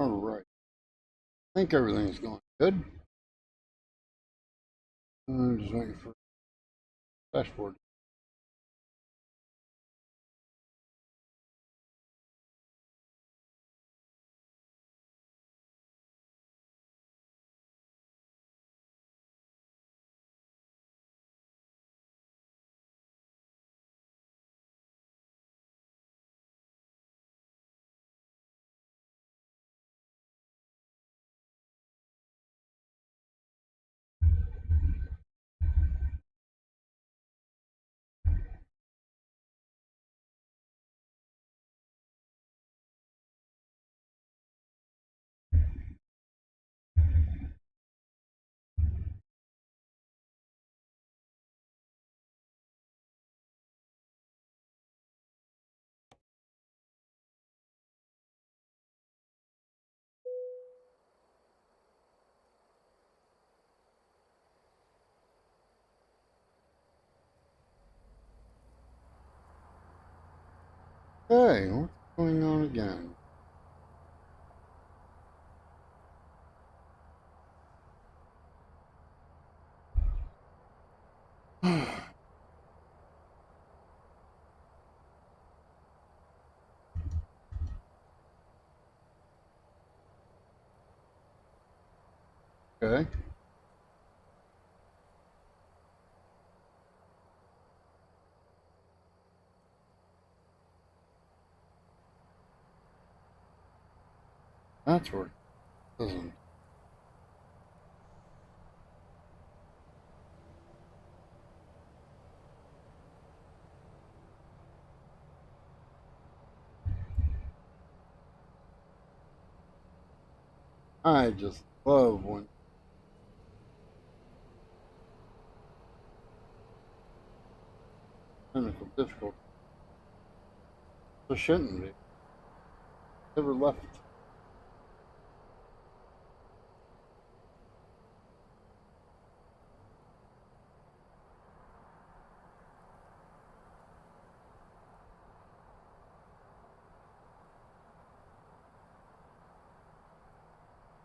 All right. I think everything's going good. I'm just waiting for dashboard. Hey, what's going on again? Okay. That's working. Doesn't. I just love when technical difficulty. There shouldn't be. Never left.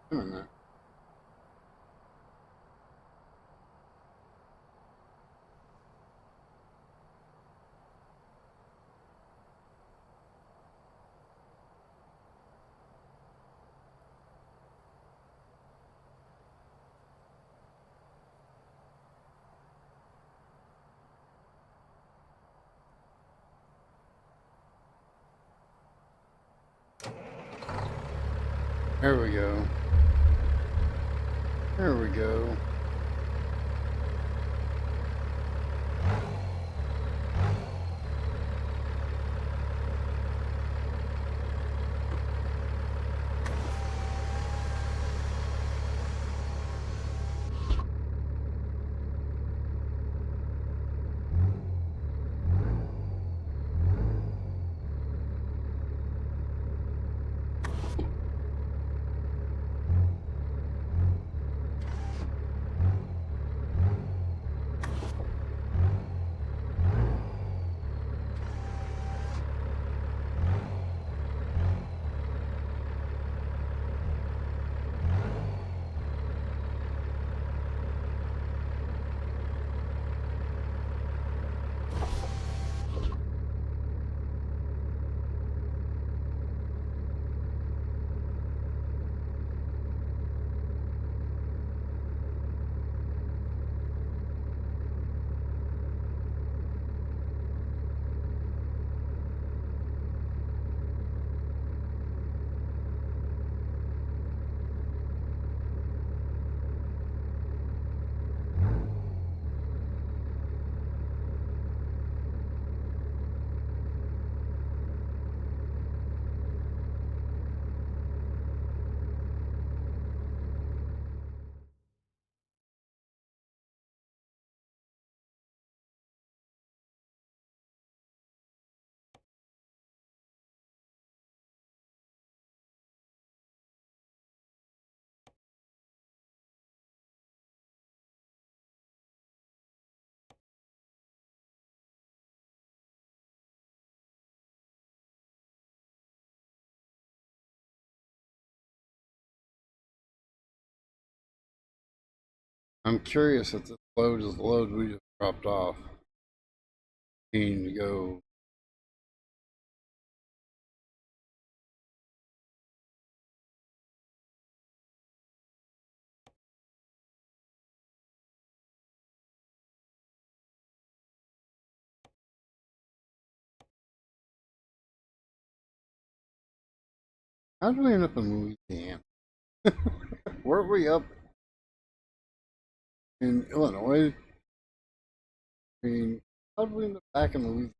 Doing that. There we go. There we go. I'm curious if this load is the load we just dropped off. Keen to go. How did we end up in Louisiana? Weren't we up in Illinois? I mean, how did we end up back in Louisiana?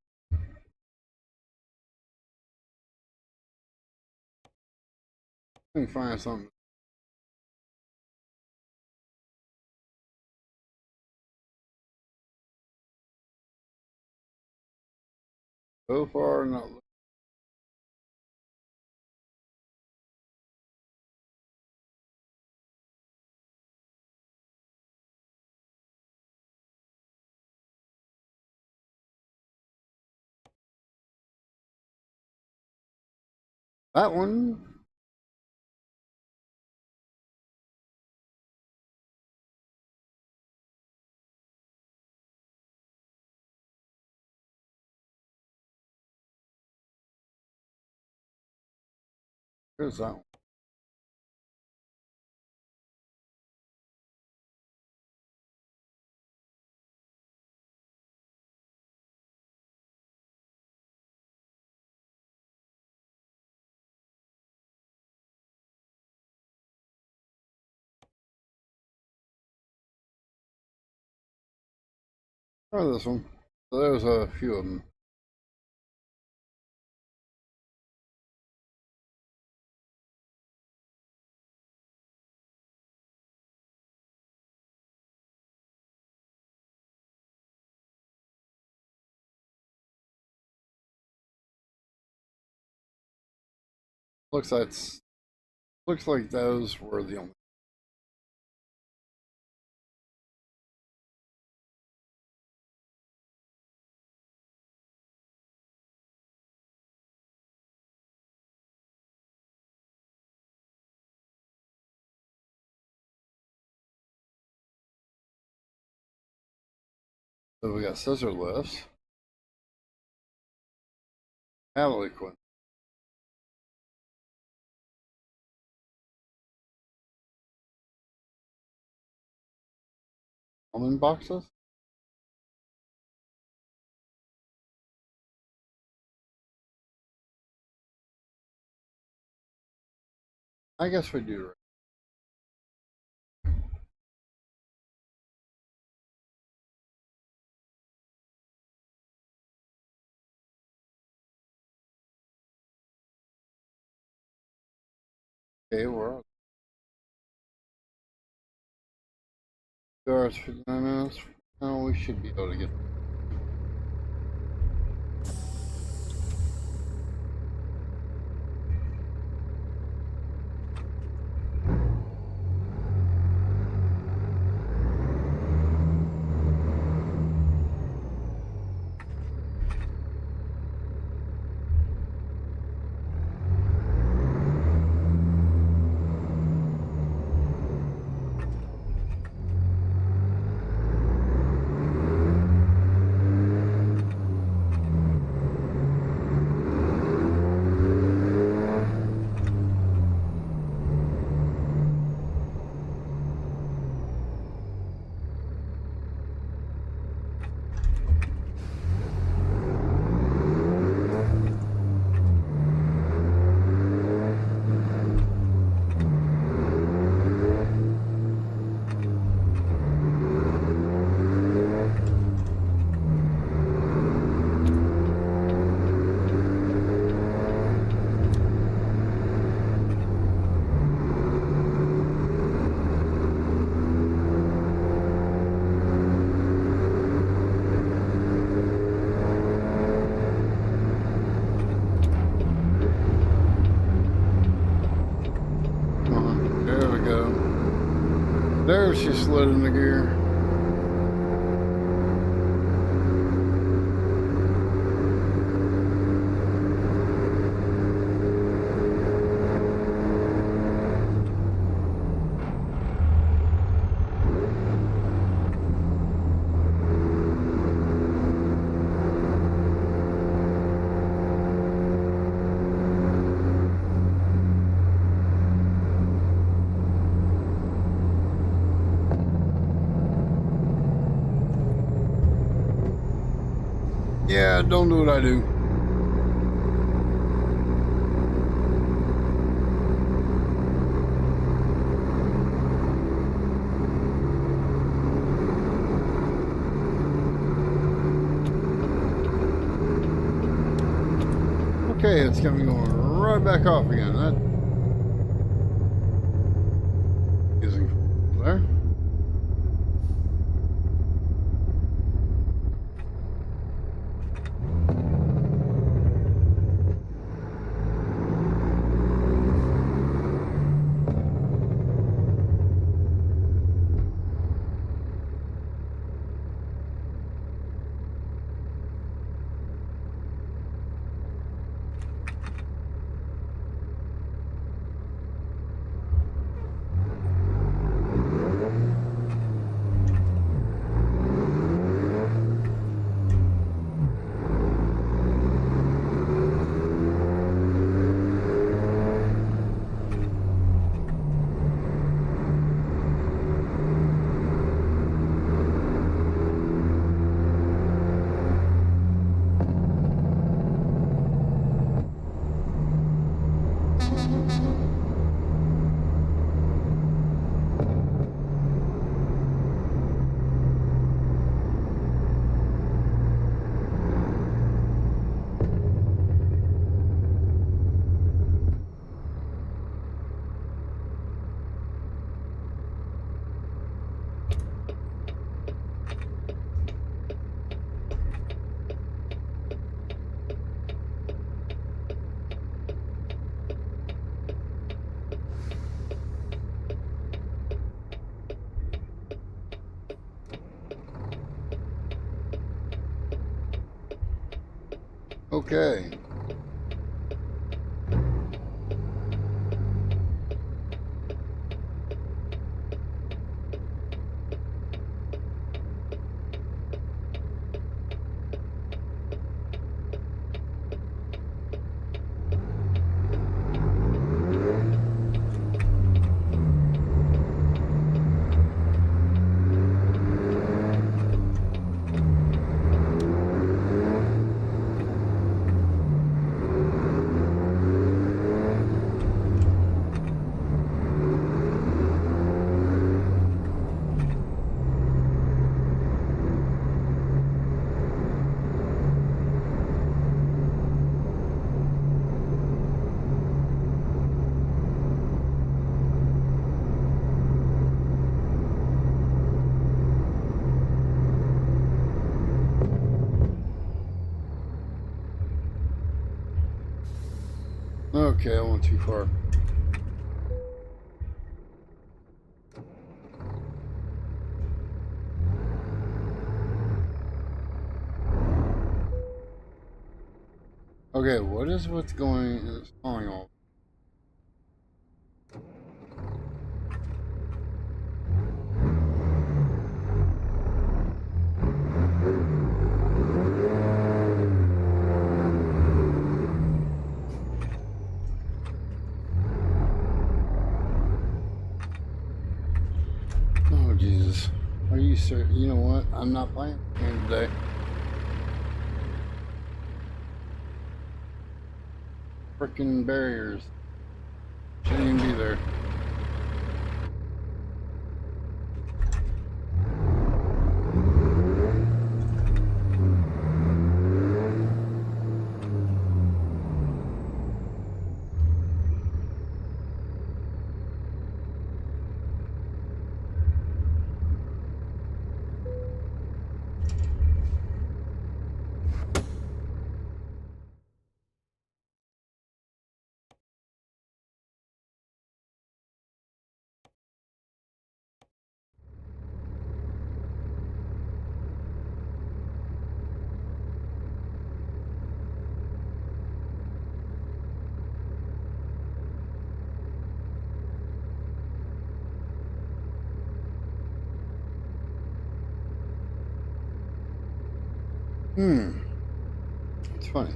Let me find something. So far, not. That one. Here's that one. Or this one. So there's a few of them. Looks like those were the only. So we got scissor lifts, paddle equipment, almond boxes. I guess we do. Okay, we're on. 2 hours, 59 minutes. Oh, we should be able to get. There we go. There she slid in the gear. Yeah, don't do what I do. Okay, it's going right back off again. That using there. Okay. Okay, I went too far. Okay, what's going on? Oh Jesus. Are you sure? You know what? I'm not playing the game today. Frickin' barriers. Shouldn't even be there. It's funny.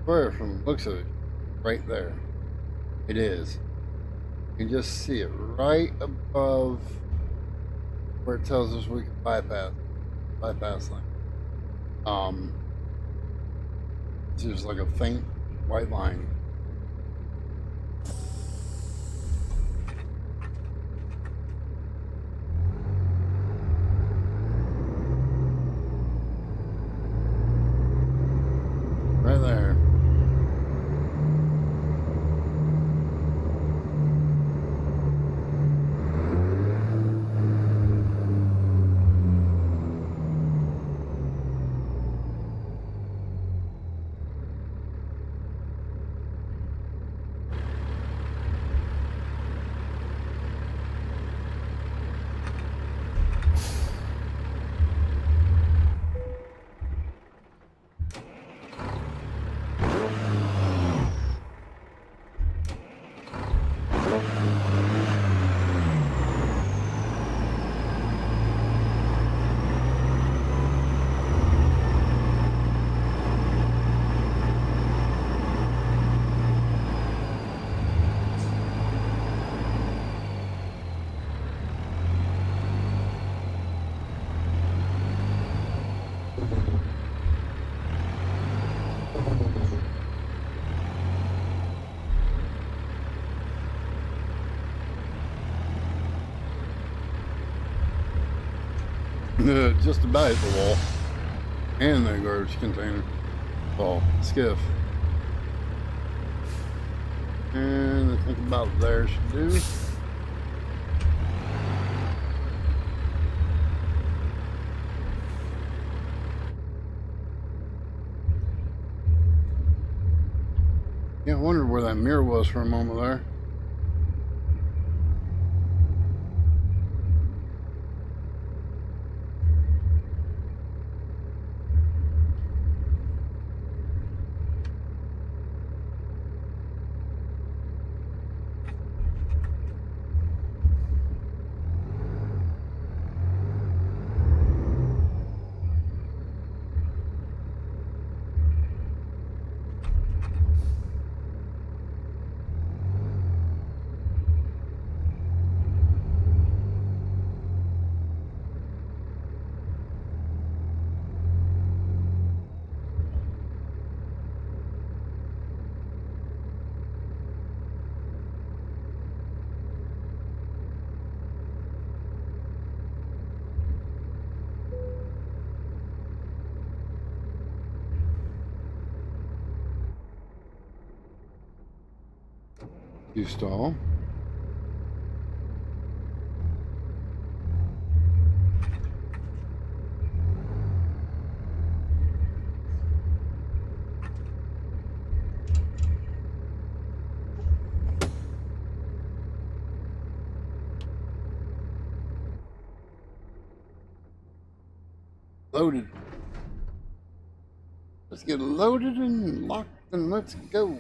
Where from the looks of it, right there. It is. You can just see it right above where it tells us we can bypass line. Um, there's like a faint white line. Right there. Just about hit the wall and the garbage container. Oh, skiff. And I think about there should do. Yeah, I wondered where that mirror was for a moment there. You stall. Loaded. Let's get loaded and locked and let's go.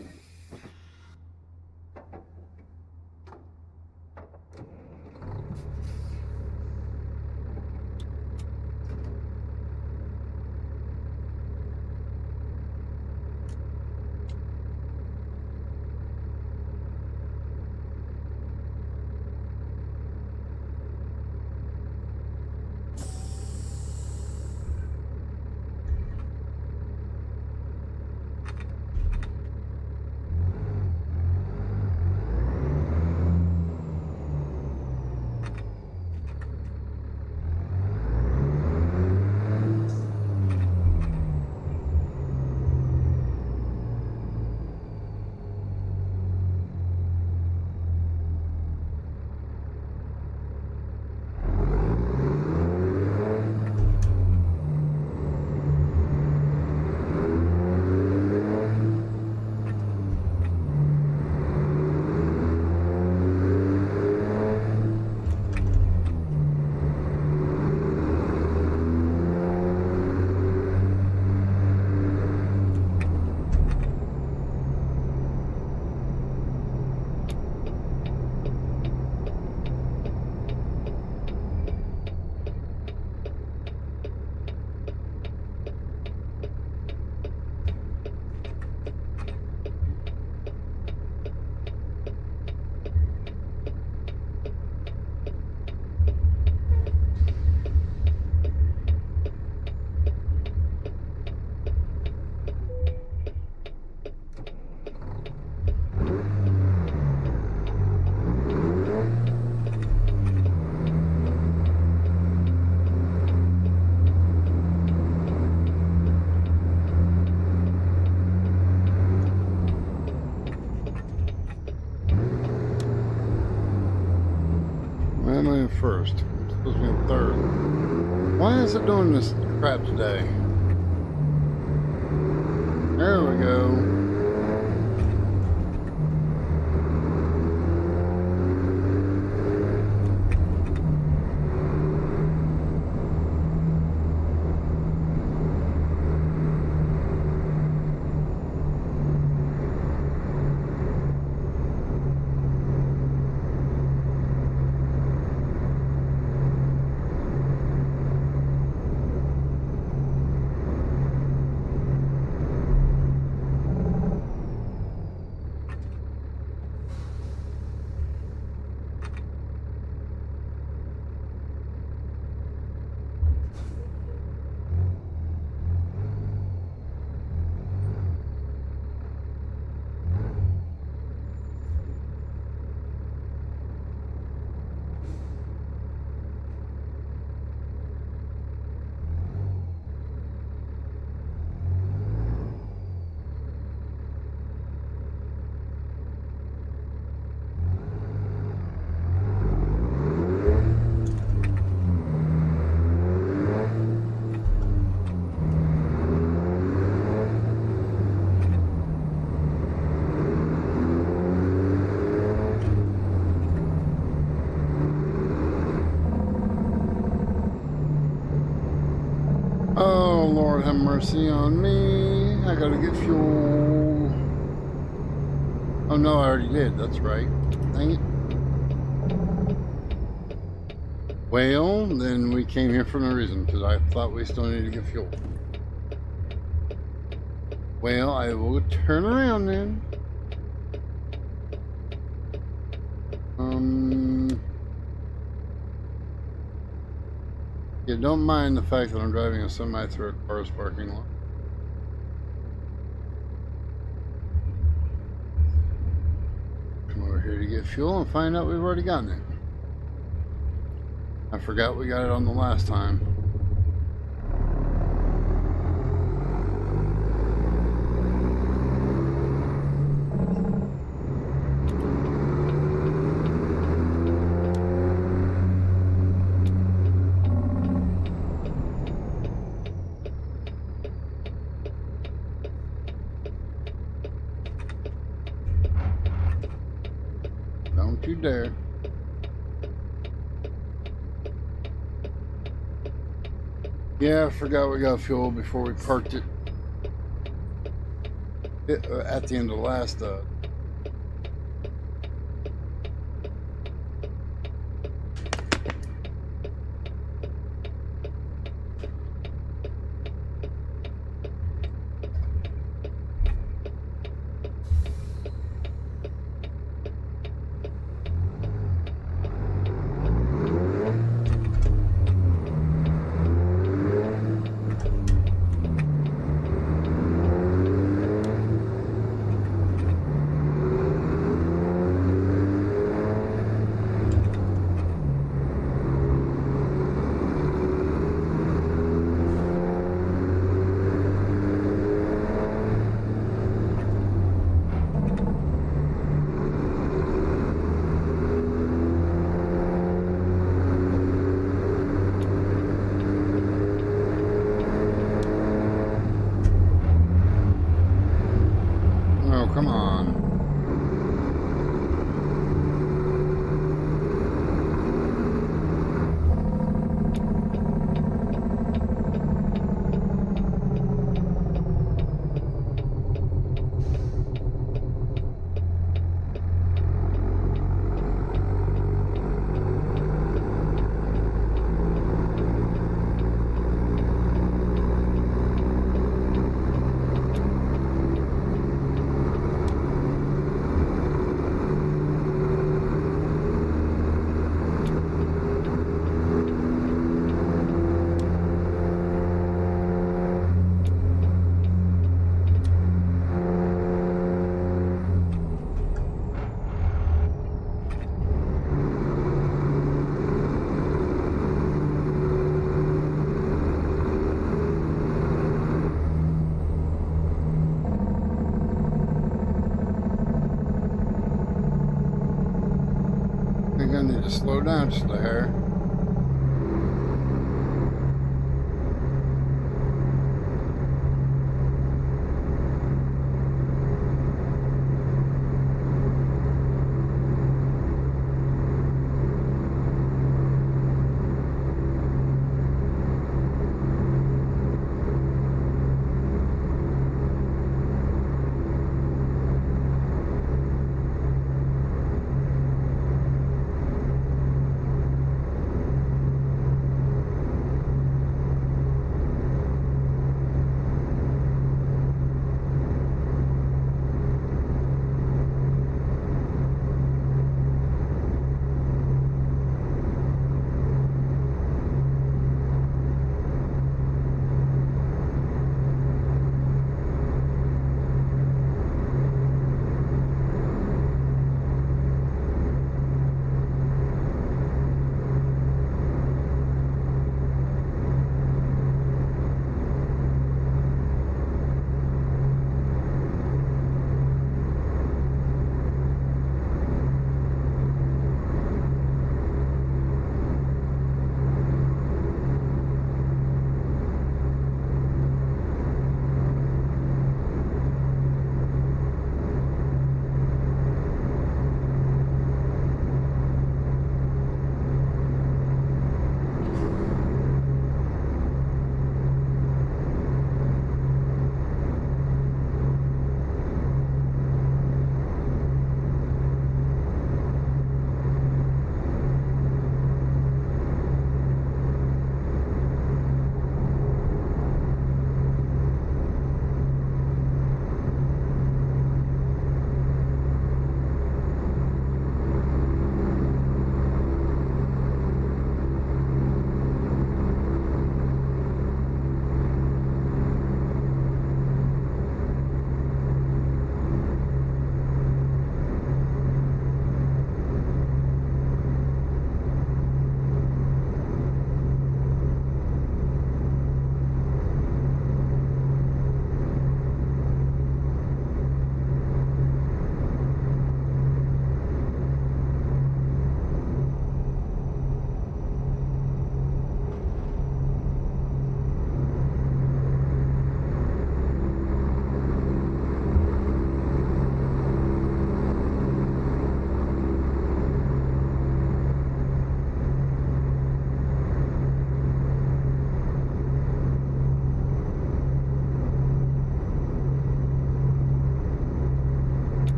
am I in first? I'm supposed to be in third. Why is it doing this crap today? There we go. Oh, Lord have mercy on me. I gotta get fuel. Oh, no, I already did. That's right. Dang it. Well, then we came here for no reason, because I thought we still needed to get fuel. Well, I will turn around then. Yeah, don't mind the fact that I'm driving a semi through a car's parking lot. Come over here to get fuel and find out we've already gotten it. I forgot we got it on the last time. Don't you dare. Yeah, I forgot we got fuel before we parked it at the end of the last Oh, come on. I need to slow down just a hair.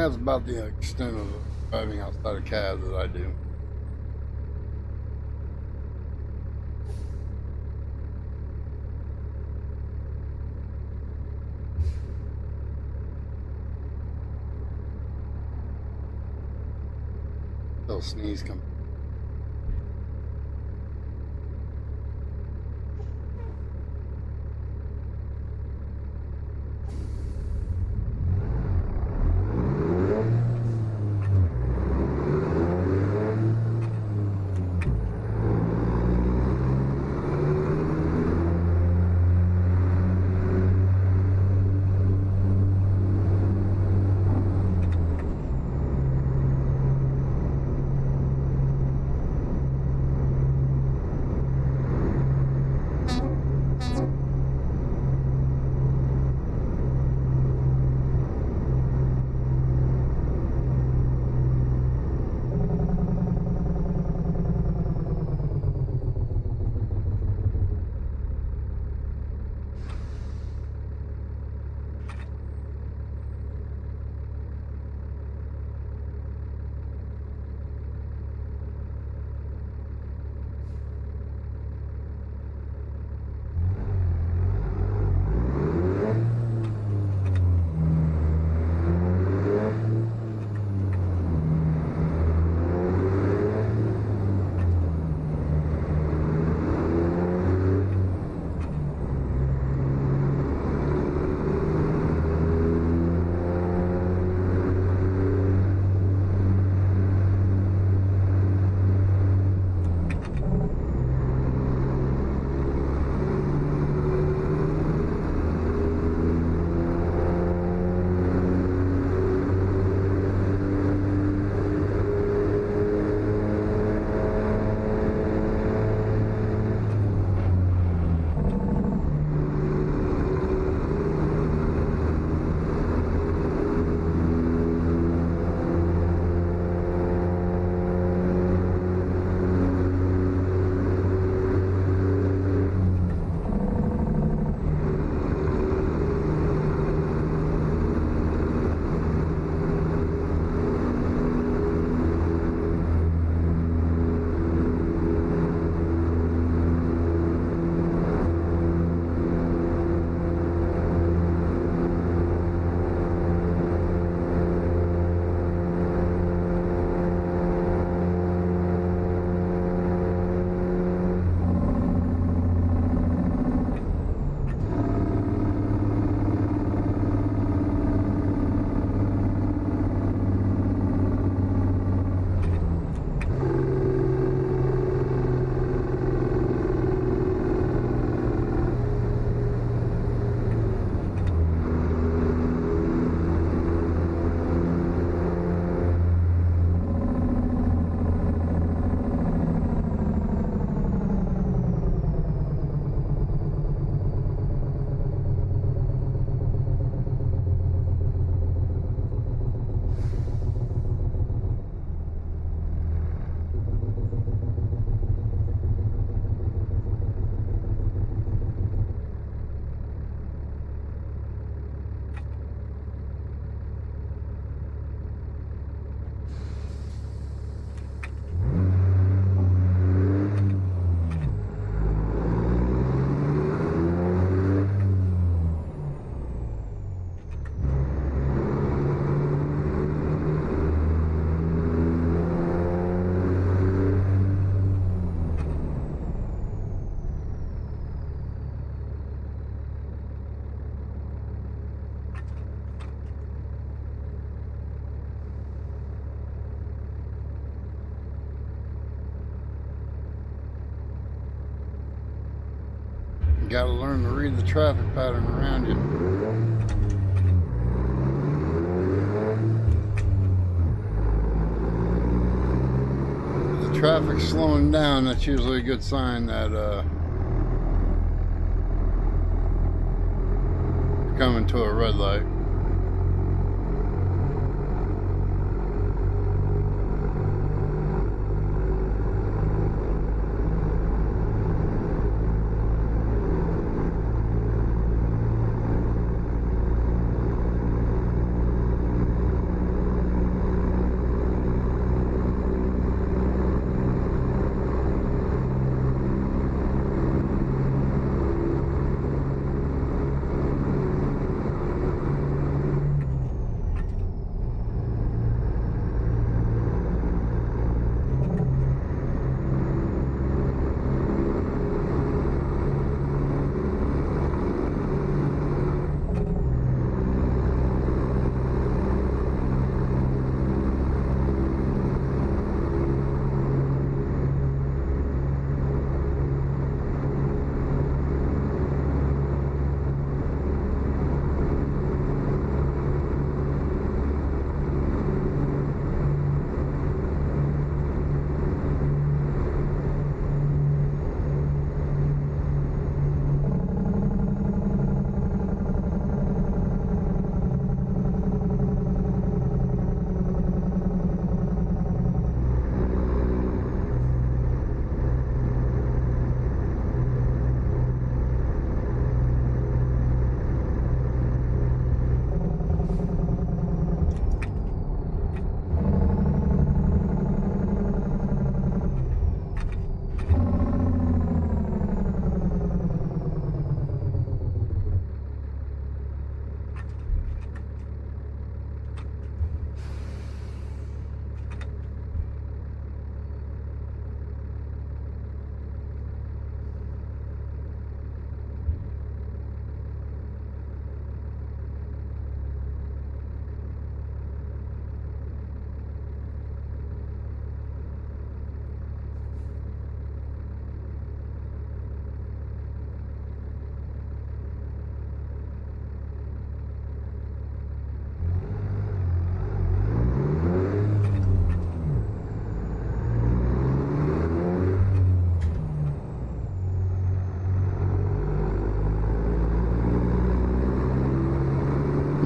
That's about the extent of driving outside of cab that I do. Till sneeze come. You gotta learn to read the traffic pattern around you. If the traffic's slowing down, that's usually a good sign that you're coming to a red light.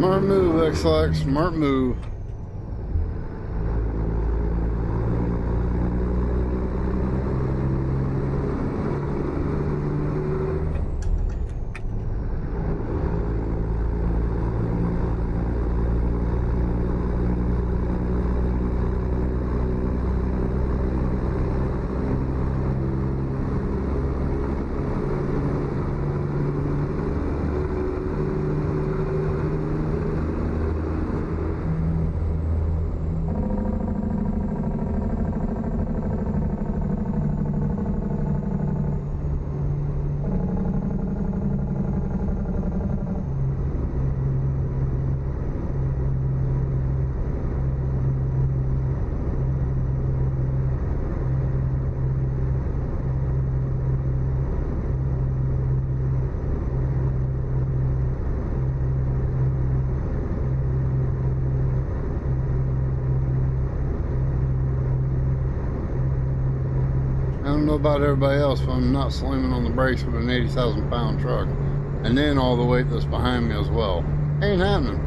Smart move, X-Lax. Smart move. I don't know about everybody else, but I'm not slamming on the brakes with an 80,000 pound truck. And then all the weight that's behind me as well. Ain't happening.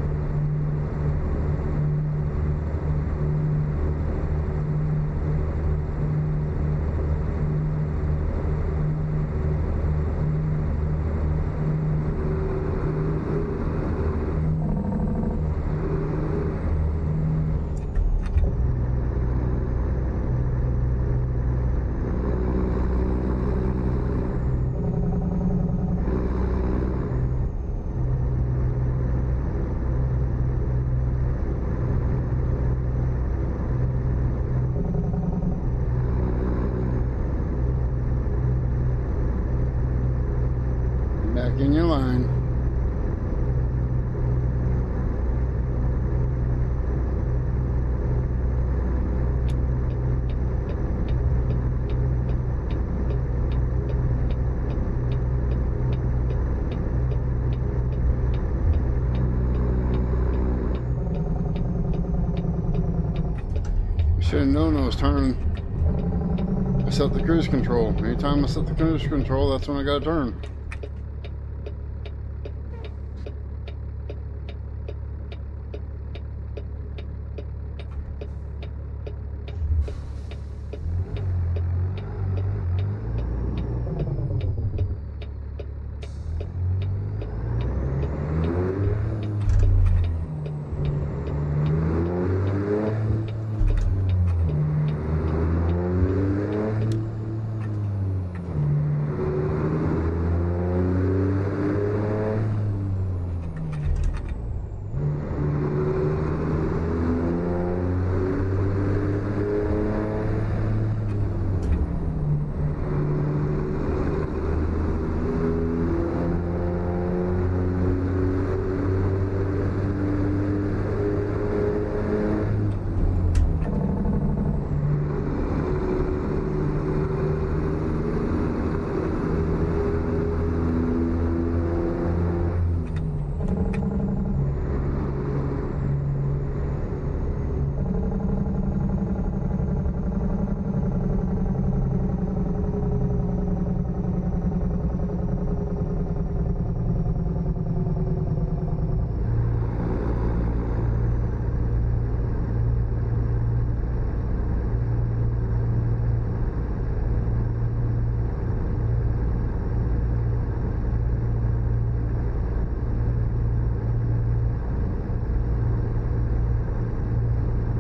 Back in your line. Should have known I was turning. I set the cruise control. Anytime I set the cruise control, that's when I gotta turn.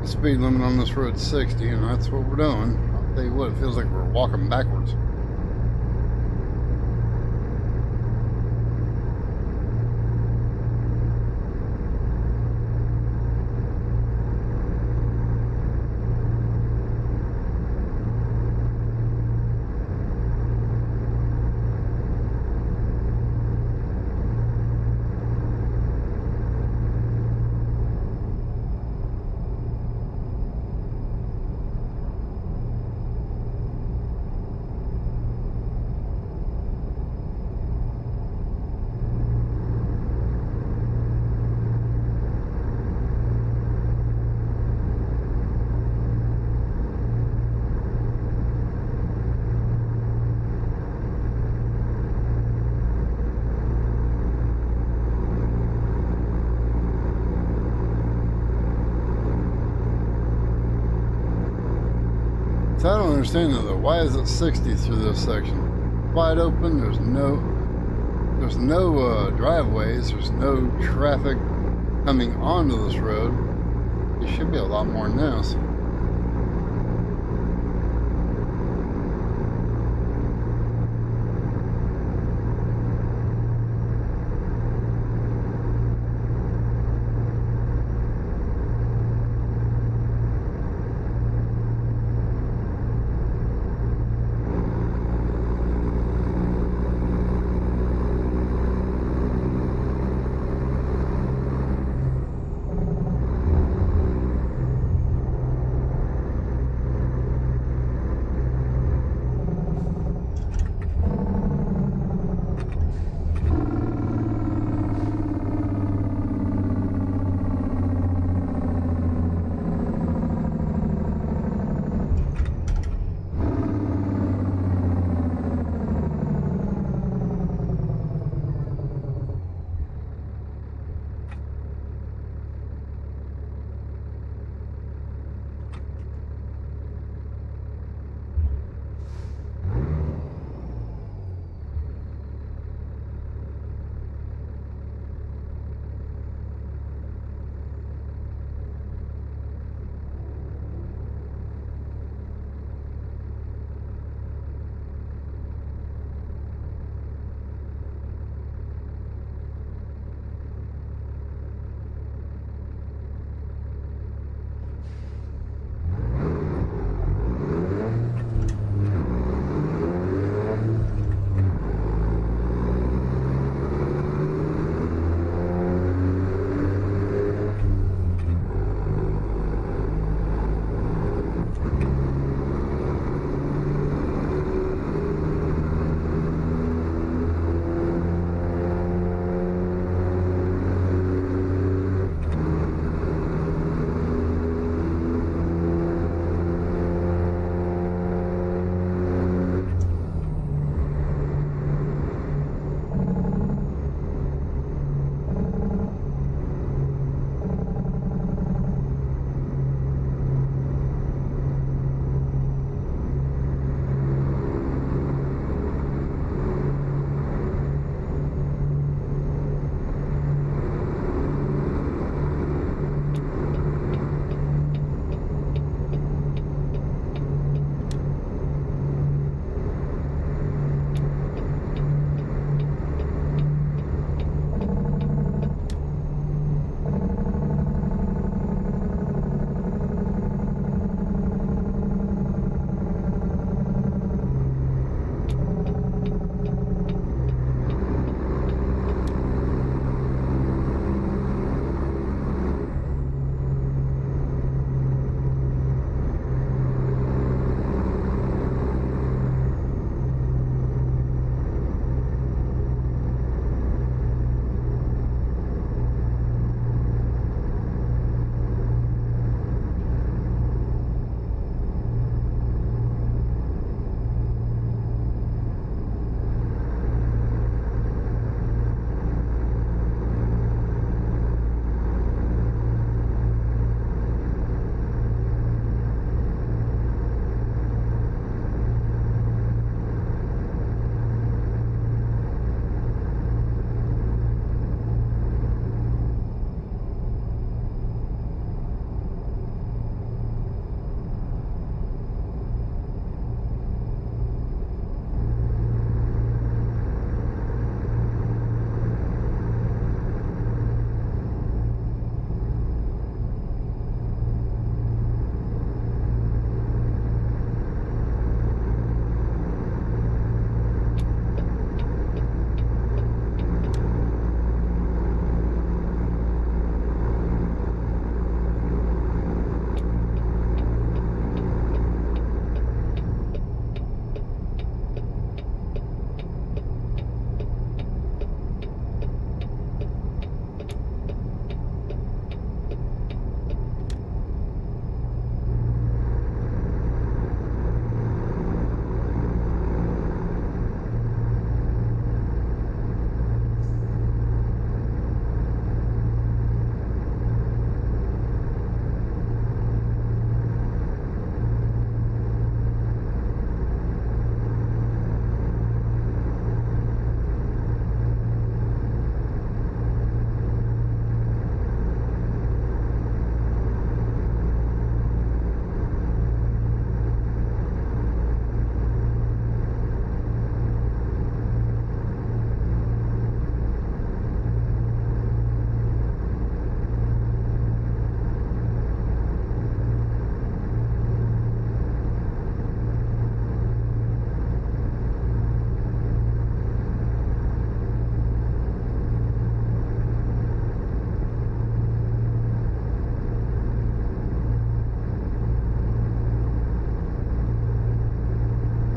Speed limit on this road's 60, and that's what we're doing. I'll tell you what, it feels like we're walking backwards. So I don't understand that though. Why is it 60 through this section? Wide open. There's no driveways. There's no traffic coming onto this road. It should be a lot more than this.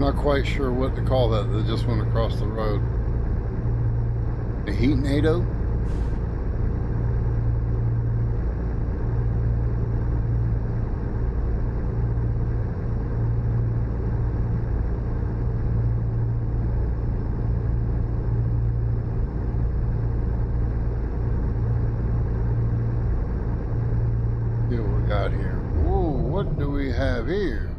not quite sure what to call that. They just went across the road. A heat NATO? See what we got here. Whoa, what do we have here?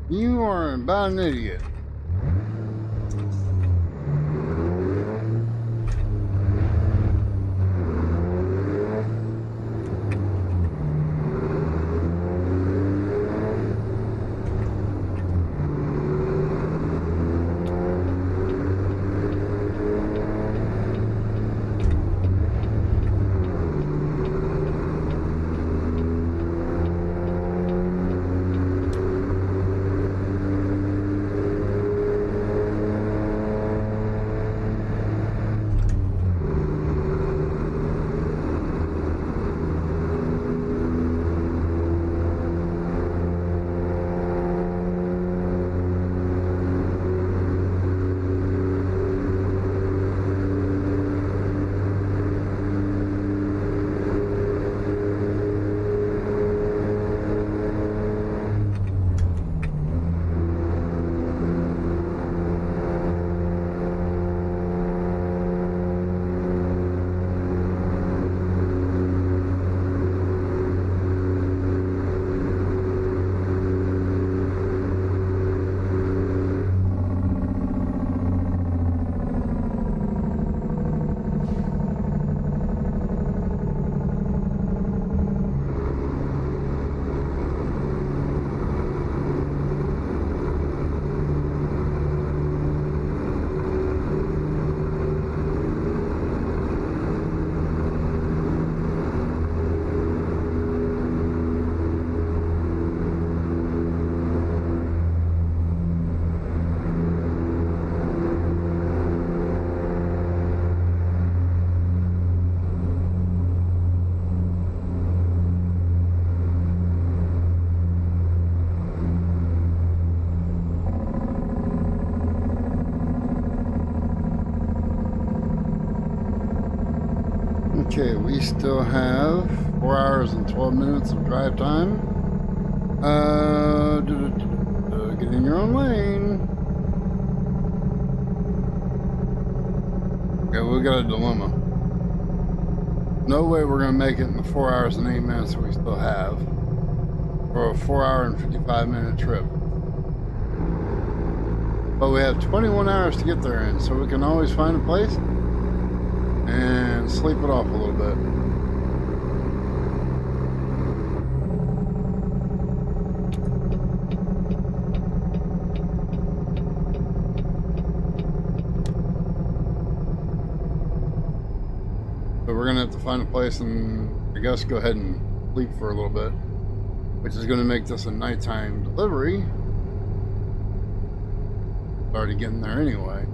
You are about an idiot. Okay, we still have 4 hours and 12 minutes of drive time. Get in your own lane. Okay, we got a dilemma. No way we're going to make it in the 4 hours and 8 minutes that we still have for a 4 hour and 55-minute trip. But we have 21 hours to get there in, so we can always find a place and sleep it off a little bit. So we're gonna have to find a place and I guess go ahead and sleep for a little bit, which is gonna make this a nighttime delivery. Already getting there anyway.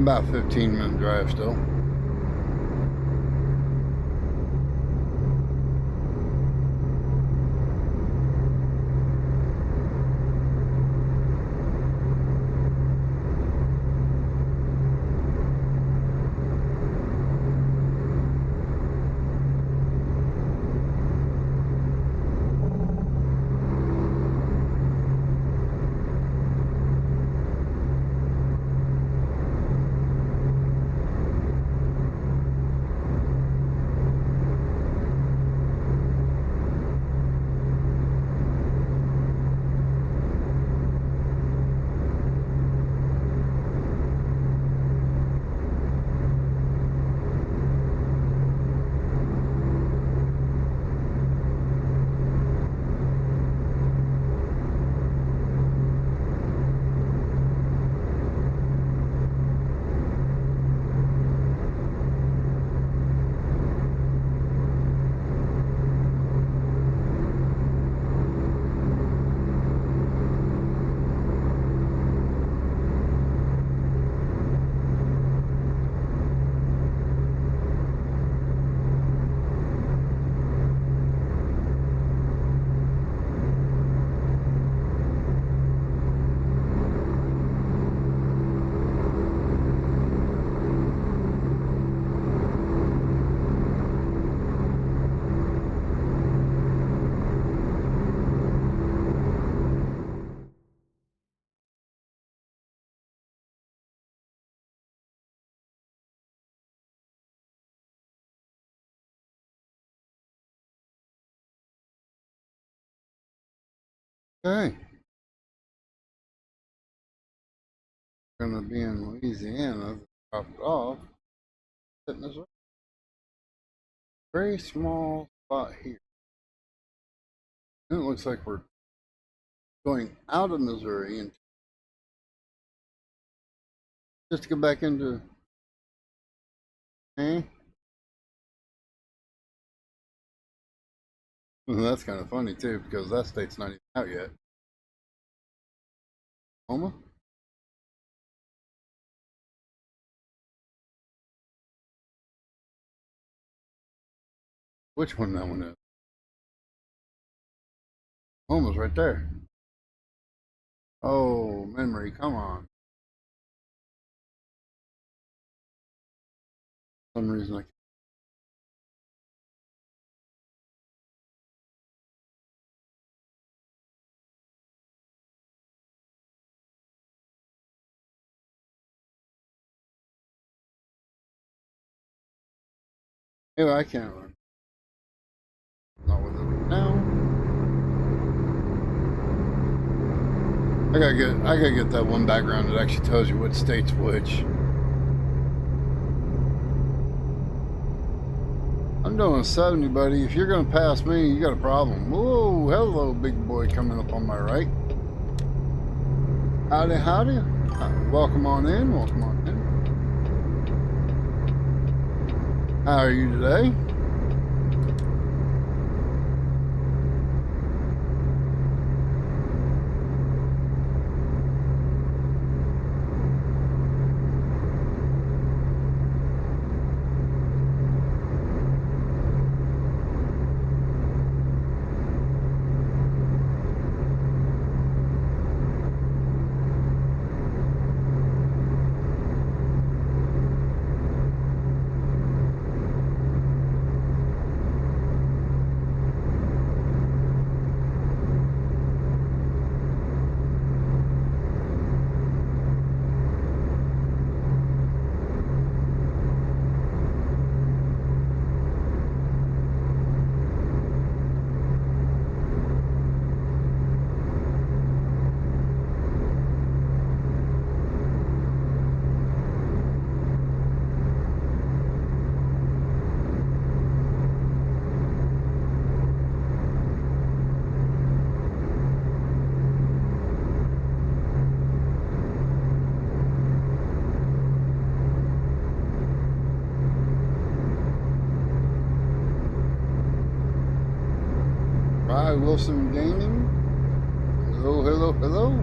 About 15-minute drive still. Okay. Gonna be in Louisiana. Dropped off. Missouri. Very small spot here. And it looks like we're going out of Missouri and just to go back into. Eh? Well, that's kind of funny too because that state's not even out yet. Oklahoma? Which one that one is? Oklahoma's right there. Oh, memory, come on. For some reason I can't. Anyway, I can't run. Not with it now. I gotta get that one background that actually tells you what state's which. I'm doing 70, buddy. If you're gonna pass me, you got a problem. Whoa, hello, big boy coming up on my right. Howdy, howdy. Welcome on in, welcome on in. How are you today? Hi, Wilson Gaming. Hello, hello, hello.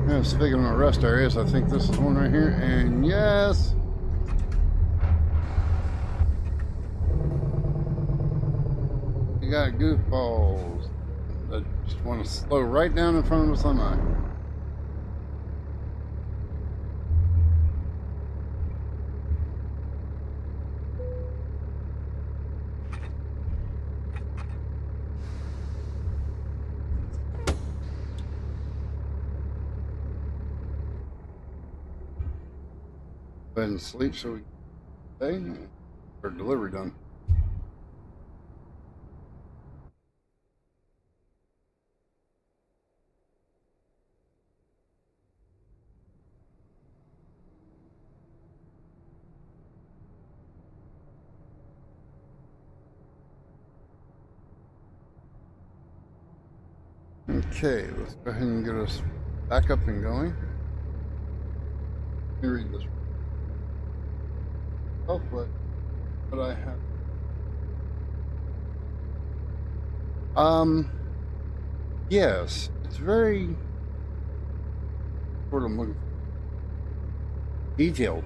Yeah, speaking of rest areas, I think this is one right here. And yes, you got goofballs that just want to slow right down in front of the semi. Go ahead and sleep so we can stay. Or delivery done. Okay, let's go ahead and get us back up and going. Let me read this. Oh, but I have. Yes, it's very sort of detailed.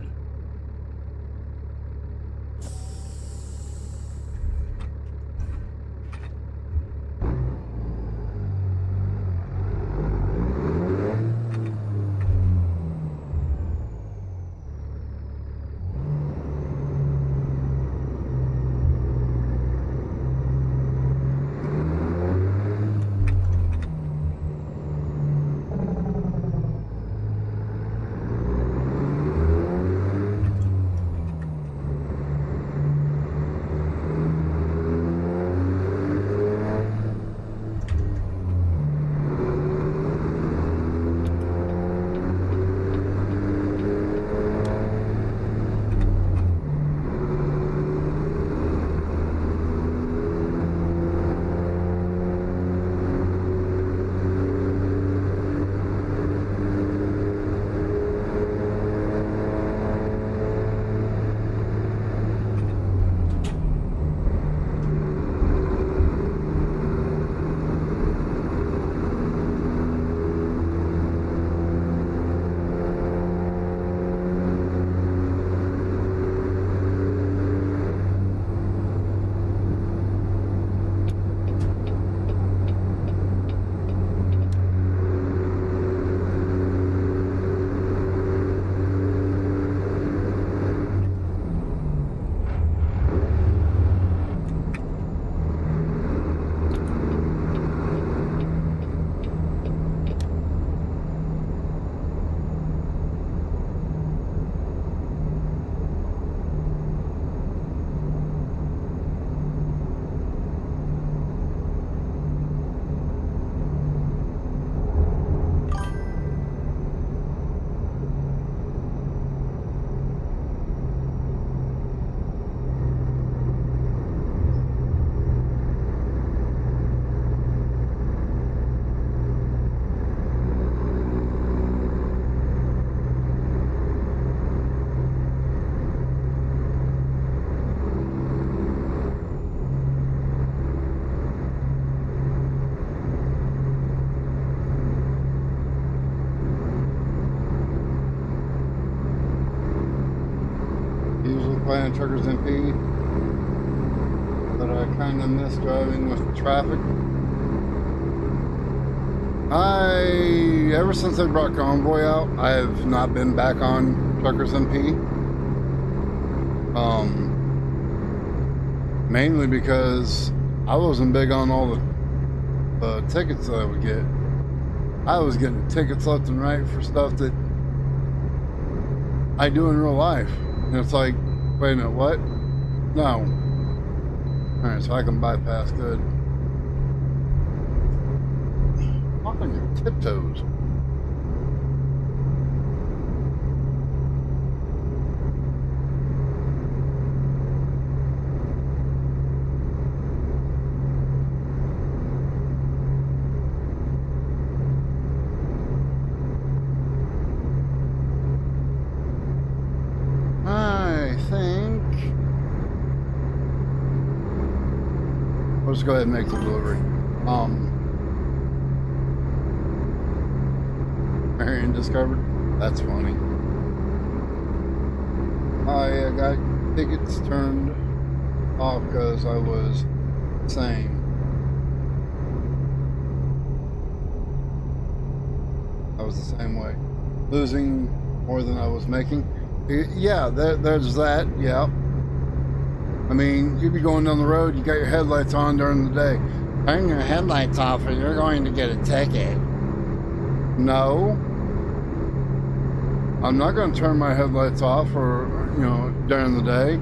Usually playing Truckers MP, but I kind of miss driving with the traffic. Ever since they brought Convoy out, I have not been back on Truckers MP. Mainly because I wasn't big on all the tickets that I would get. I was getting tickets left and right for stuff that I do in real life. And it's like, wait a minute, what? No. Alright, so I can bypass good. Walk on your tiptoes. I'll just go ahead and make the delivery. Marion discovered. That's funny. I got tickets turned off because I was insane. I was the same way. Losing more than I was making. Yeah, there's that. Yeah. I mean, you'd be going down the road, you got your headlights on during the day. Turn your headlights off or you're going to get a ticket. No. I'm not going to turn my headlights off or, during the day.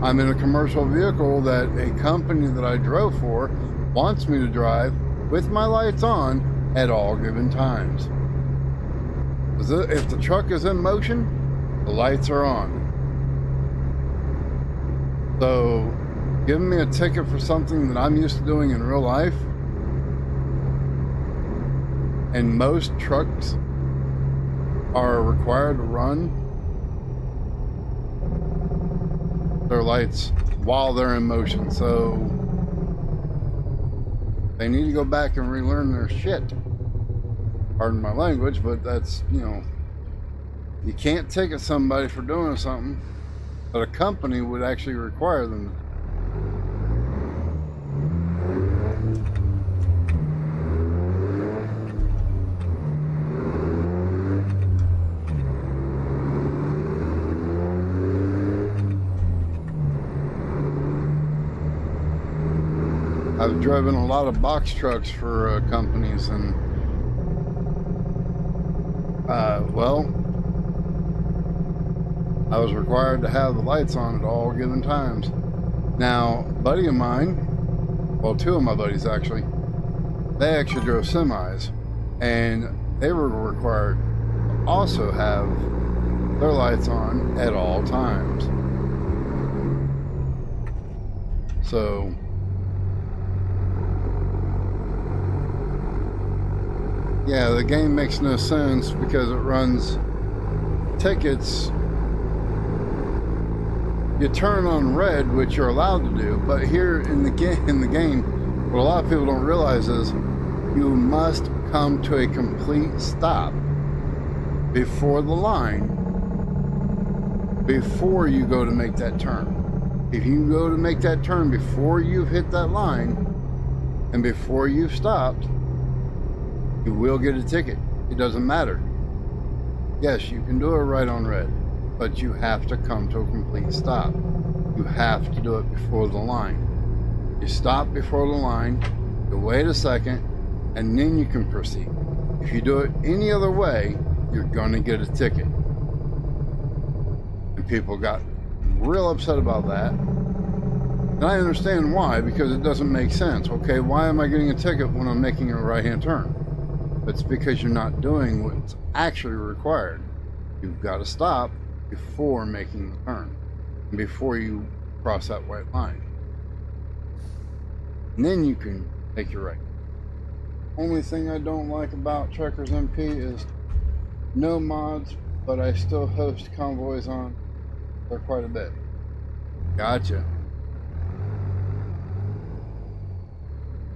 I'm in a commercial vehicle that a company that I drove for wants me to drive with my lights on at all given times. If the truck is in motion, the lights are on. So, giving me a ticket for something that I'm used to doing in real life, and most trucks are required to run their lights while they're in motion. So, They need to go back and relearn their shit. Pardon my language, but that's, you know, you can't ticket somebody for doing something that a company would actually require them. I've driven a lot of box trucks for companies, and well, I was required to have the lights on at all given times. Now, a buddy of mine, well, two of my buddies actually, they actually drove semis, and they were required to also have their lights on at all times. So yeah, the game makes no sense because it runs tickets. You turn on red, which you're allowed to do, but here in the game, what a lot of people don't realize is you must come to a complete stop before the line before you go to make that turn. If you go to make that turn before you've hit that line and before you've stopped, you will get a ticket. It doesn't matter. Yes, you can do it right on red, but you have to come to a complete stop. You have to do it before the line. You stop before the line, you wait a second, and then you can proceed. If you do it any other way, you're going to get a ticket. And people got real upset about that. And I understand why, because it doesn't make sense. Okay, why am I getting a ticket when I'm making a right-hand turn? It's because you're not doing what's actually required. You've got to stop before making the turn, and before you cross that white line. And then you can take your right. Only thing I don't like about Trekkers MP is no mods, but I still host convoys on there quite a bit. Gotcha.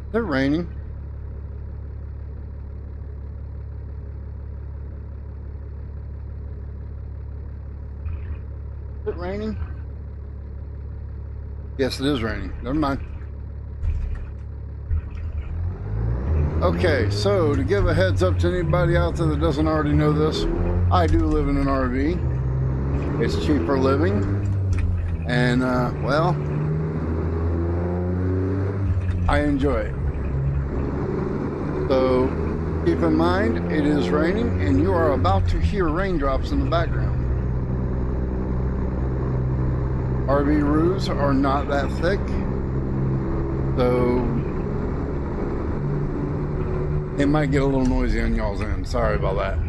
Is it raining? Is it raining? Yes, it is raining. Never mind. Okay, so to give a heads up to anybody out there that doesn't already know this, I do live in an RV. It's cheaper living. And, well, I enjoy it. So keep in mind, it is raining and you are about to hear raindrops in the background. RV roofs are not that thick, so it might get a little noisy on y'all's end. Sorry about that.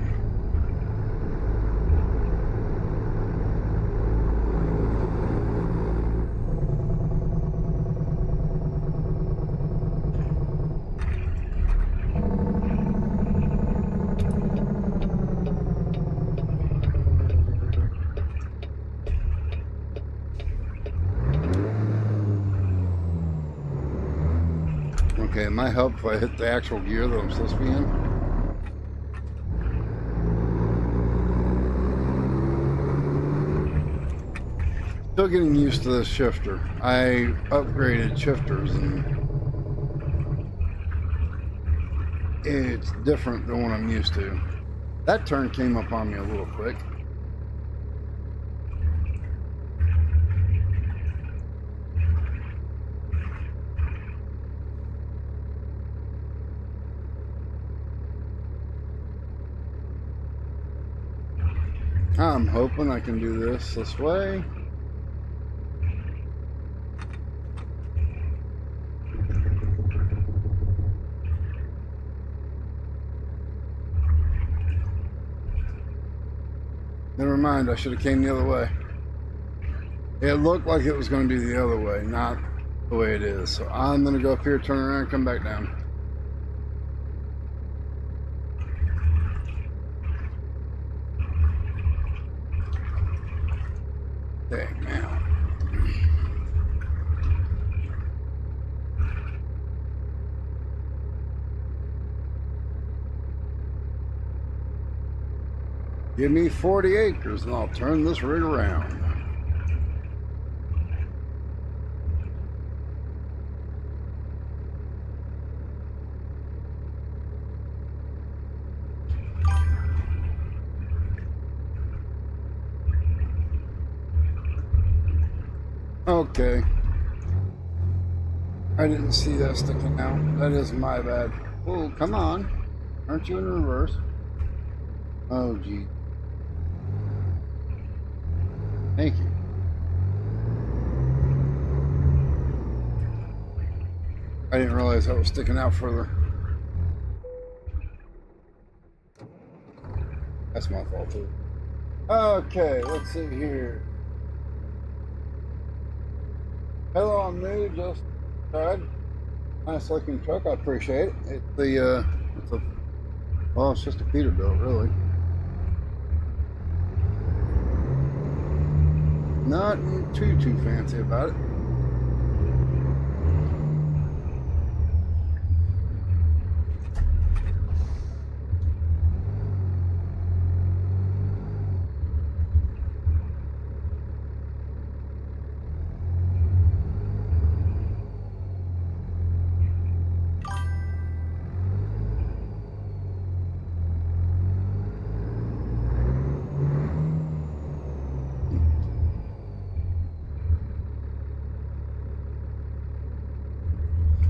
Okay, it might help if I hit the actual gear that I'm supposed to be in. Still getting used to this shifter. I upgraded shifters and it's different than what I'm used to. That turn came up on me a little quick. I'm hoping I can do this way. Never mind, I should have came the other way. It looked like it was going to be the other way, not the way it is. So I'm going to go up here, turn around, and come back down. Dang, now. Give me 40 acres and I'll turn this rig around. Okay. I didn't see that sticking out. That is my bad. Oh, come on. Aren't you in reverse? Oh, gee. Thank you. I didn't realize that was sticking out further. That's my fault too. Okay, let's see here. Hello, I'm new. Just started. Nice looking truck. I appreciate it. Well, it's just a Peterbilt, really. Not too fancy about it.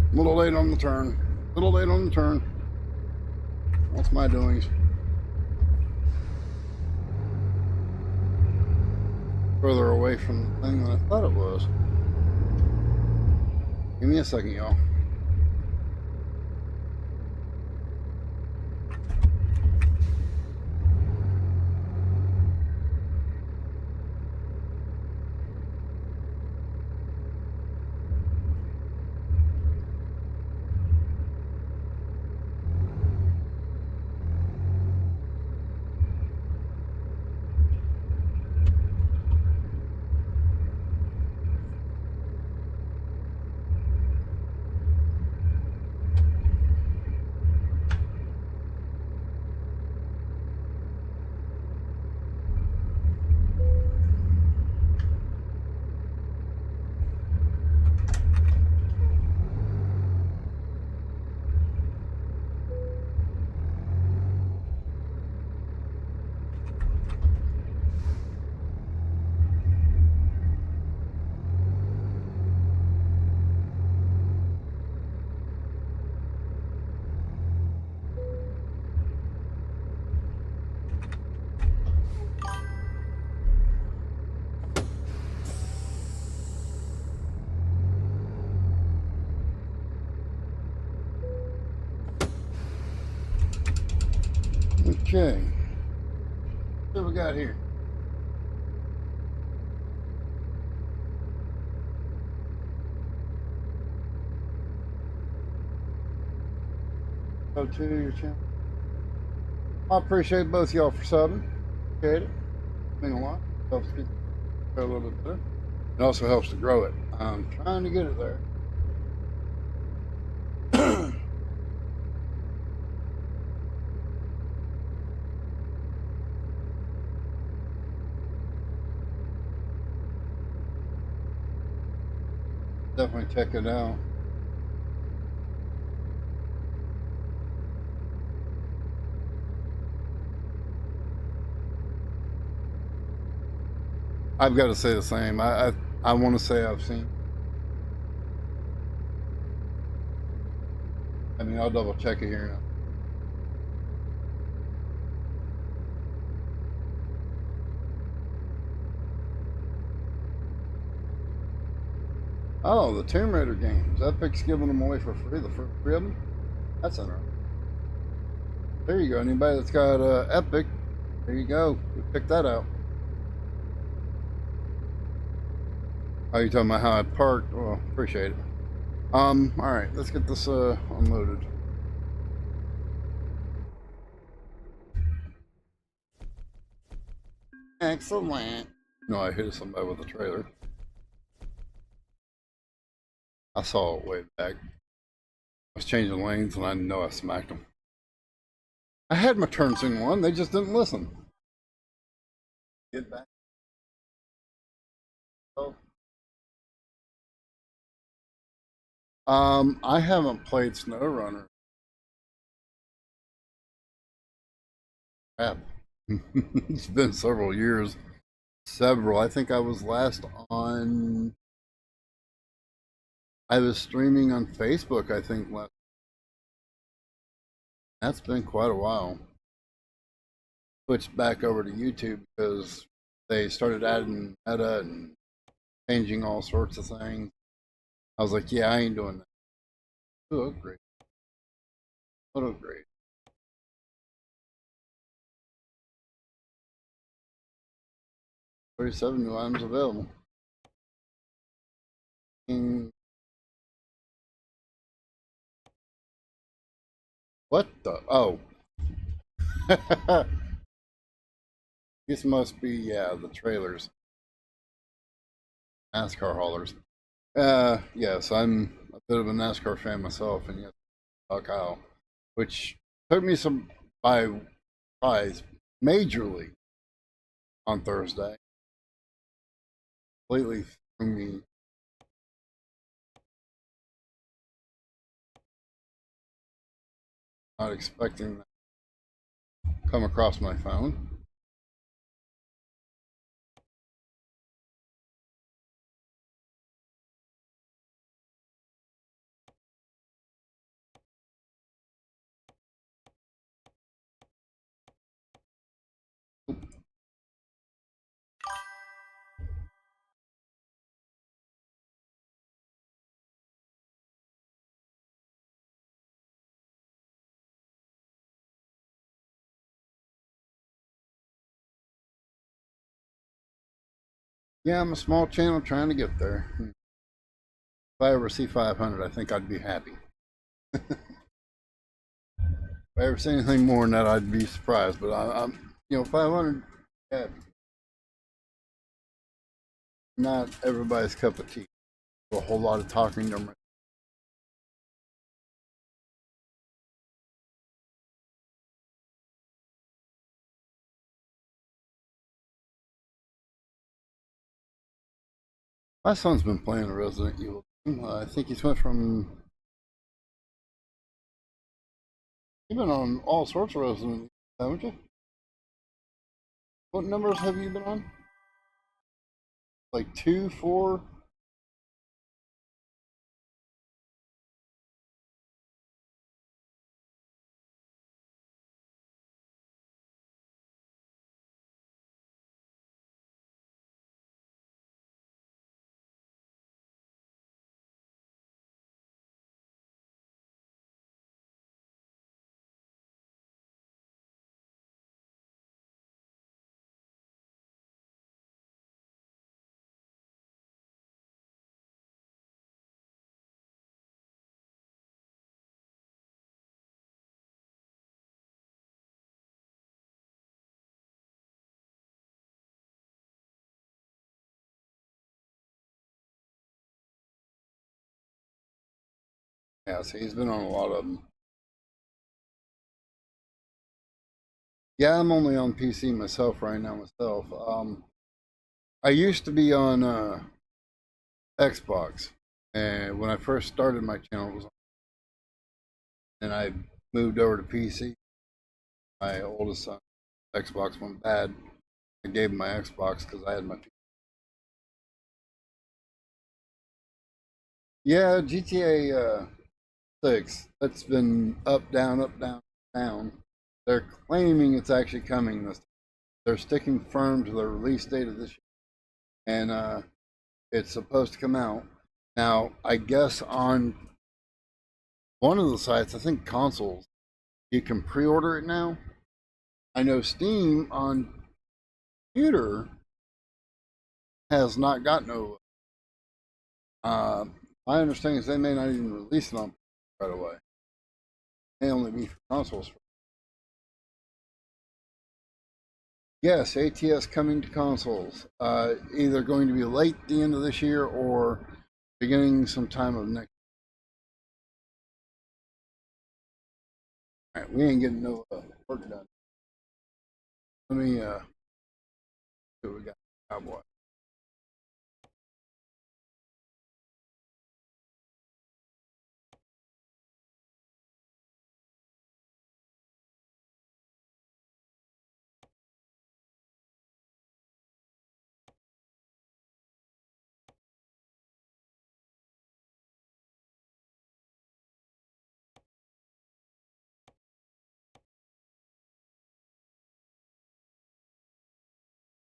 A little late on the turn. A little late on the turn. That's my doings. Further away from the thing than I thought it was. Give me a second, y'all. Okay. What we got here? Go to your channel. I appreciate both y'all for subbing. Appreciate it. Mean a lot. Helps get a little bit better. It also helps to grow it. I'm trying to get it there. Definitely check it out. I've got to say the same. I want to say I've seen. I mean, I'll double check it here. Oh, the Tomb Raider games. Epic's giving them away for free. The first three of them. That's interesting. There you go. Anybody that's got Epic, there you go. Pick that out. Oh, you talking about how I parked? Well, appreciate it. All right, let's get this unloaded. Excellent. No, I hit somebody with a trailer. I saw it way back. I was changing lanes and I know I smacked them. I had my turn signal on, they just didn't listen. Get back. Oh. I haven't played SnowRunner. Crap. It's been several years. Several. I think I was last on. I was streaming on Facebook. I think last. That's been quite a while. Switched back over to YouTube because they started adding meta and changing all sorts of things. I was like, yeah, I ain't doing that. Oh, great. Oh, great. 37 new items available. And what the? Oh. This must be, yeah, the trailers. NASCAR haulers. Yes, I'm a bit of a NASCAR fan myself, and yes, Kyle, which took me some by surprise majorly on Thursday. Completely threw me. Not expecting that to come across my phone. Yeah, I'm a small channel trying to get there. If I ever see 500, I think I'd be happy. If I ever see anything more than that, I'd be surprised. But I'm, 500, yeah, not everybody's cup of tea. A whole lot of talking to them. My son's been playing Resident Evil. I think he's went from. You've been on all sorts of Resident Evil, haven't you? What numbers have you been on? Like 2, 4? Yeah, so he's been on a lot of them. Yeah, I'm only on PC myself right now myself. I used to be on Xbox, and when I first started my channel, it was, and I moved over to PC. My oldest son, Xbox went bad. I gave him my Xbox because I had my. Yeah, GTA 6. That's been up, down, up, down, down. They're claiming it's actually coming this. They're sticking firm to the release date of this year, and it's supposed to come out. Now, I guess on one of the sites, I think consoles, you can pre-order it now. I know Steam on computer has not got no. Uh, my understanding is they may not even release it on right away. They only be for consoles. Yes, ATS coming to consoles. Either going to be late the end of this year or beginning sometime of next. All right, we ain't getting no work done. Let me We got cowboy.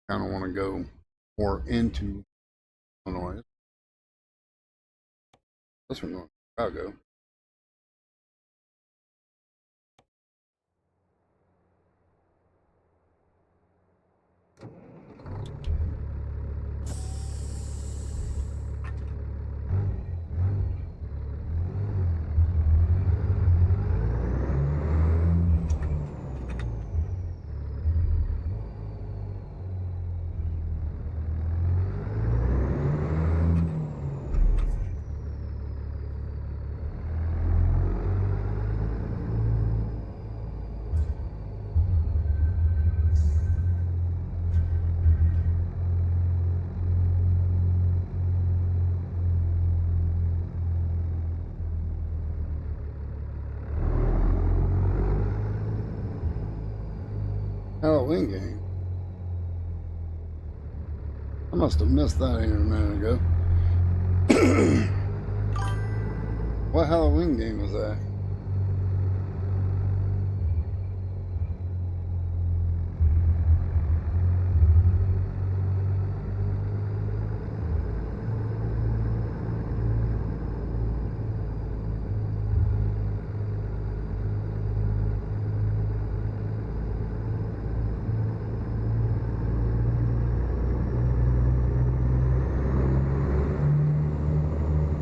Kind of want to go more into Illinois. This one going to Chicago. Halloween game. I must have missed that here a minute ago. What Halloween game was that?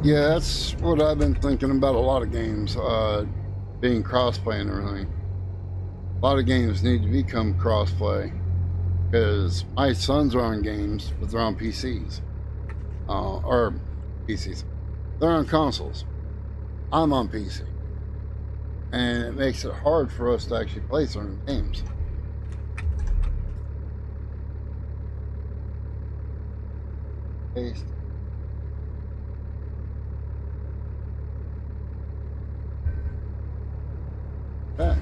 Yeah, that's what I've been thinking about a lot of games, being crossplay and everything. A lot of games need to become crossplay because my sons are on games, but they're on PCs. Or PCs. They're on consoles. I'm on PC. And it makes it hard for us to actually play certain games. Paste. Back.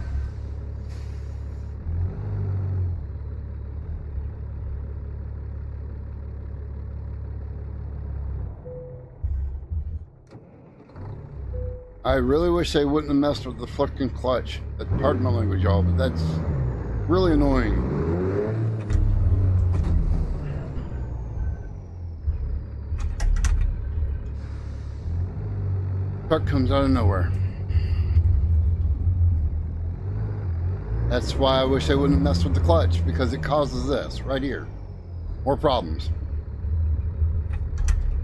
I really wish they wouldn't have messed with the fucking clutch. Pardon my language, y'all, but that's really annoying. Truck comes out of nowhere. That's why I wish they wouldn't have messed with the clutch, because it causes this right here. More problems.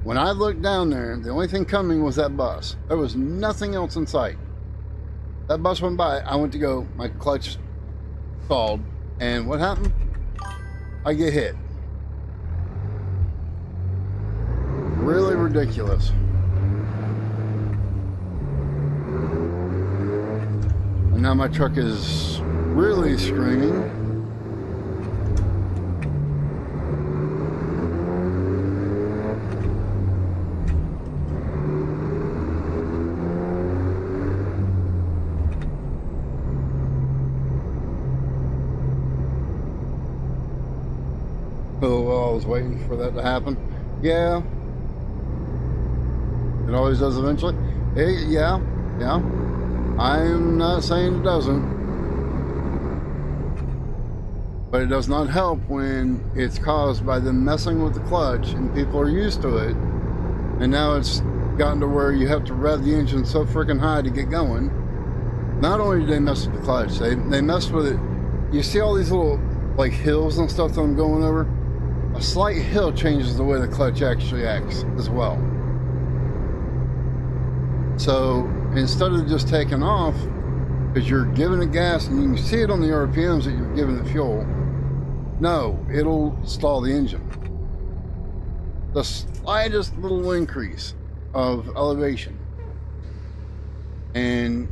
When I looked down there, the only thing coming was that bus. There was nothing else in sight. That bus went by, I went to go, my clutch stalled, and what happened? I get hit. Really ridiculous. And now my truck is really screaming. Oh, well, I was waiting for that to happen. Yeah. It always does eventually. Hey, yeah. I'm not saying it doesn't. But it does not help when it's caused by them messing with the clutch and people are used to it. And now it's gotten to where you have to rev the engine so freaking high to get going. Not only do they mess with the clutch, they mess with it. You see all these little like hills and stuff that I'm going over? A slight hill changes the way the clutch actually acts as well. So instead of just taking off, because you're giving it gas and you can see it on the RPMs that you're giving it fuel, no, it'll stall the engine. The slightest little increase of elevation. And,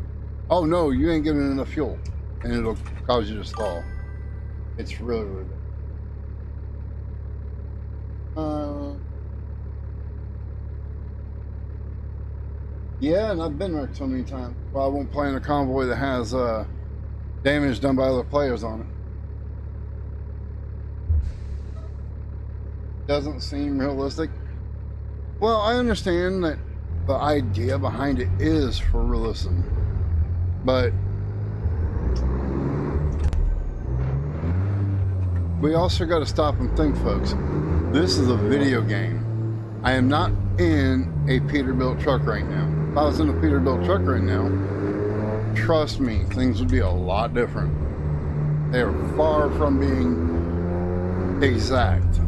oh no, you ain't giving enough fuel. And it'll cause you to stall. It's really, really bad. Yeah, and I've been wrecked so many times. Well, I won't play in a convoy that has damage done by other players on it. Doesn't seem realistic. Well, I understand that the idea behind it is for realism, but we also got to stop and think, folks. This is a video game. I am not in a Peterbilt truck right now. If I was in a Peterbilt truck right now, trust me, things would be a lot different. They are far from being exact.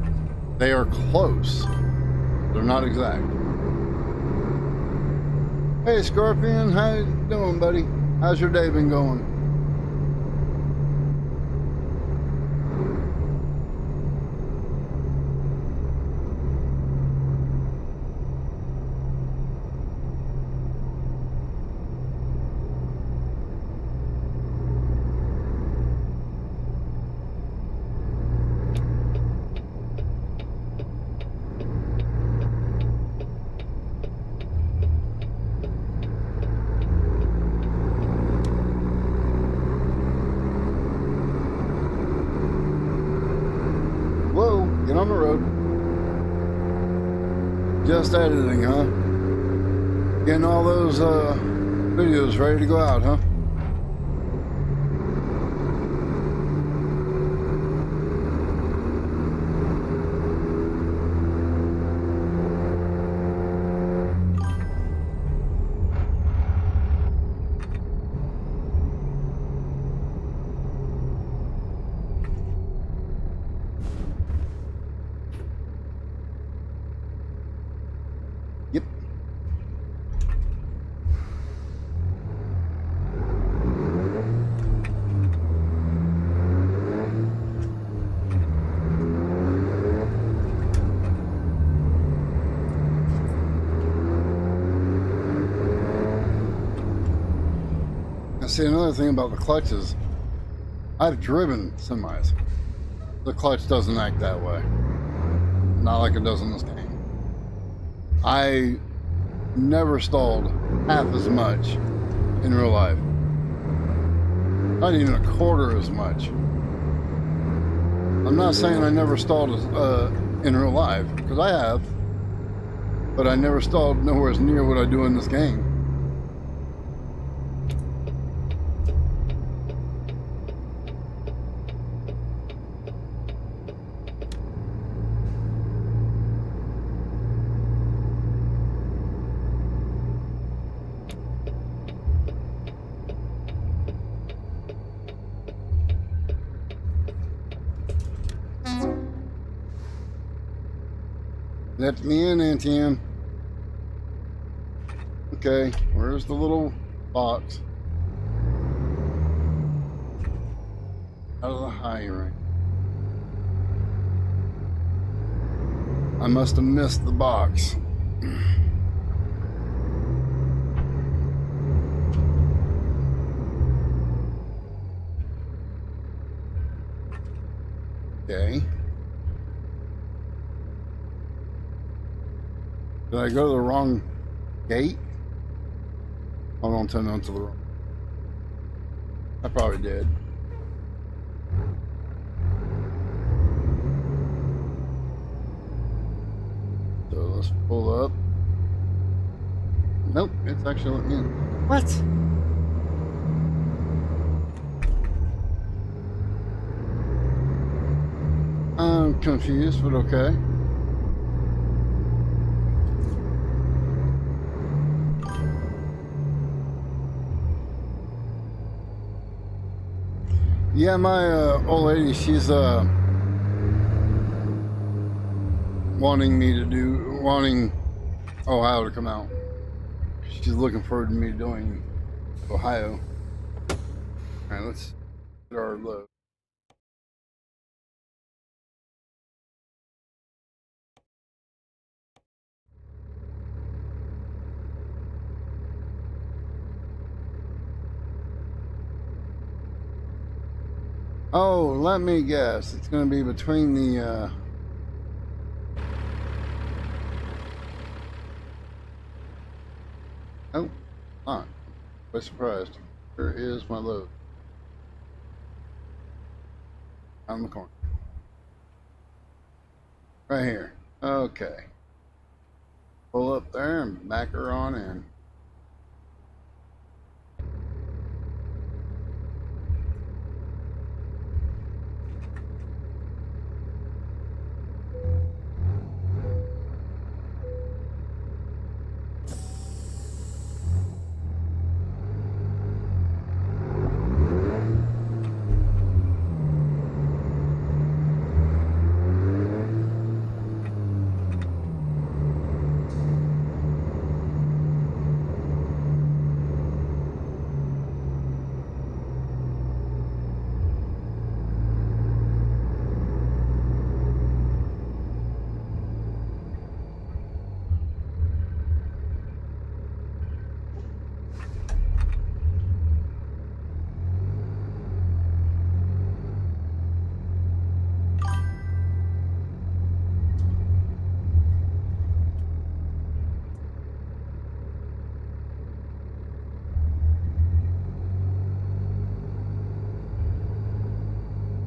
They are close. They're not exact. Hey, Scorpion, how you doing, buddy? How's your day been going? Whoa, get on the road. Just editing, huh? Getting all those videos ready to go out, huh? Yep. See, another thing about the clutches, I've driven semis. The clutch doesn't act that way. Not like it does in this game. I never stalled half as much in real life. Not even a quarter as much. I'm not saying I never stalled in real life, because I have. But I never stalled nowhere near what I do in this game. Let me in, Antium. Okay, where's the little box? Out of the high range. I must have missed the box. Okay. Did I go to the wrong gate? Hold on, tell me onto the wrong. I probably did. So let's pull up. Nope, it's actually letting me in. What? I'm confused, but okay. Yeah, my old lady, she's wanting Ohio to come out. She's looking forward to me doing Ohio. All right, let's get our load. Oh, let me guess. It's going to be between the Oh, not. Quite surprised. Here is my load. On the corner. Right here. Okay. Pull up there and back her on in.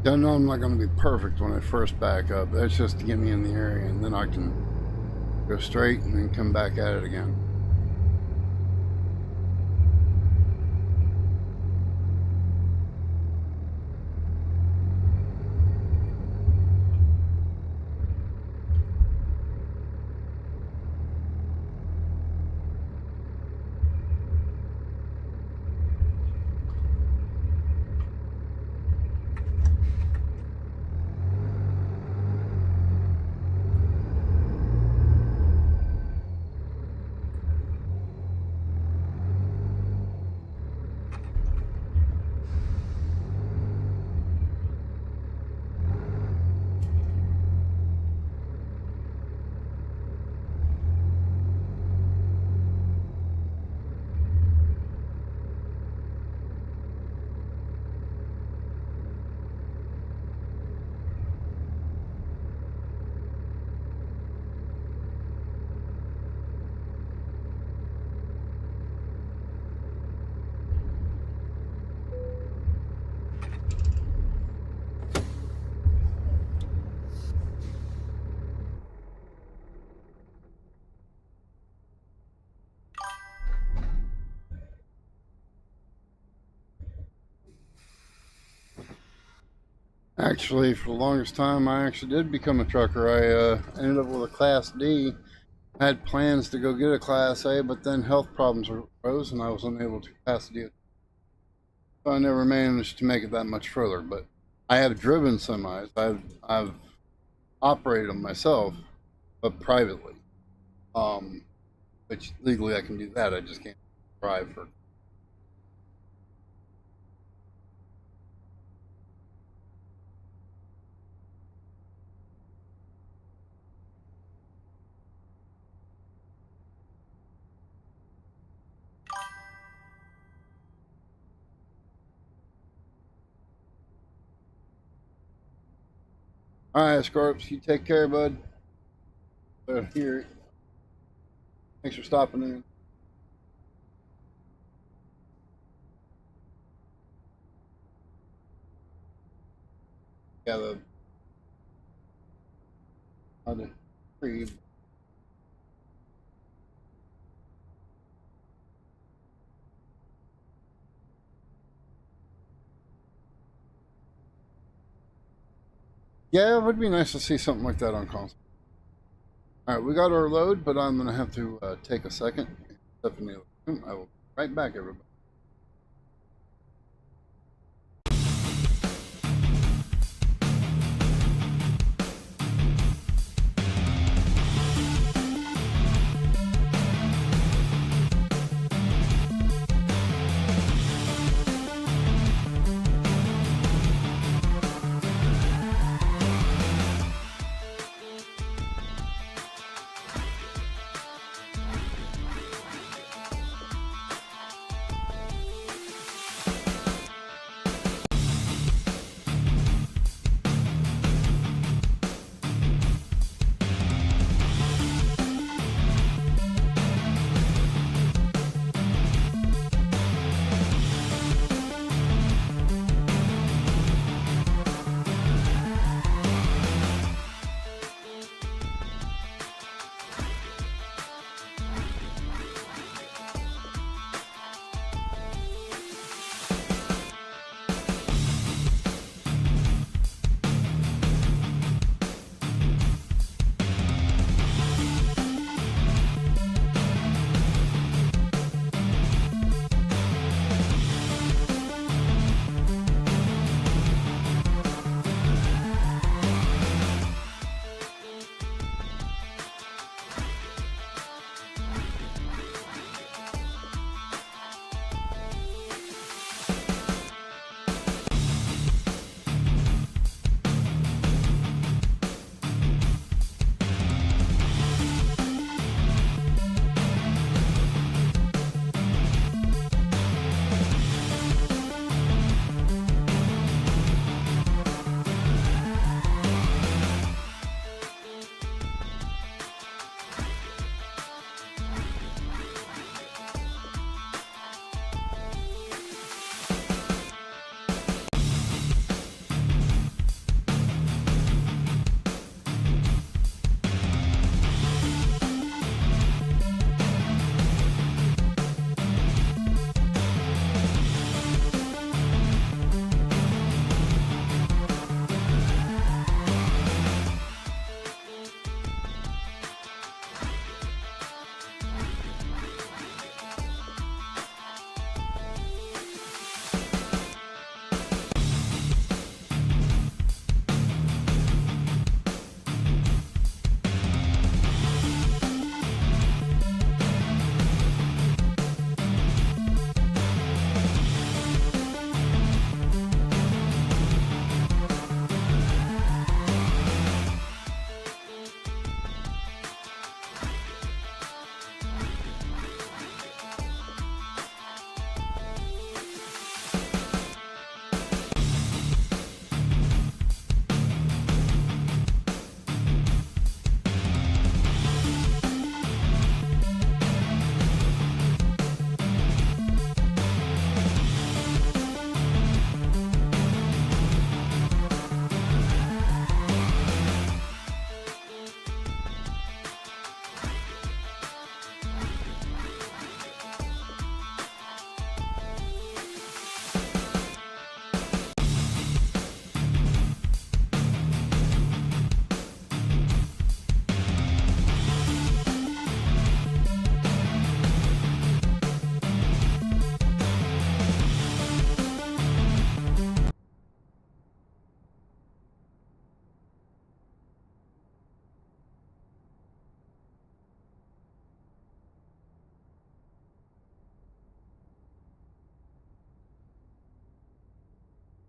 I know I'm not going to be perfect when I first back up. That's just to get me in the area, and then I can go straight and then come back at it again. Actually, for the longest time, I actually did become a trucker. I ended up with a Class D. I had plans to go get a Class A, but then health problems arose and I was unable to pass the DOT. So I never managed to make it that much further. But I have driven semis. I've operated them myself, but privately. Which legally I can do that. I just can't drive for. All right, Scorps, you take care, bud. Here, thanks for stopping in. Yeah, the other tree. Yeah, it would be nice to see something like that on console. All right, we got our load, but I'm gonna have to take a second. Step in the other room. I will be right back, everybody.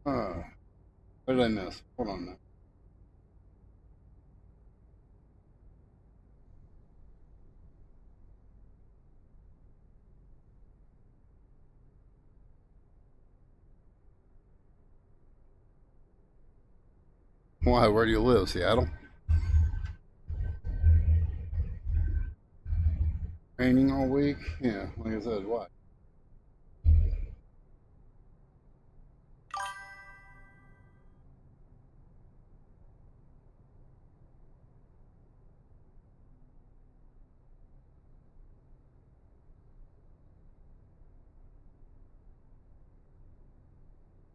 What did I miss? Hold on now. Why? Where do you live? Seattle? Raining all week? Yeah, like I said, why?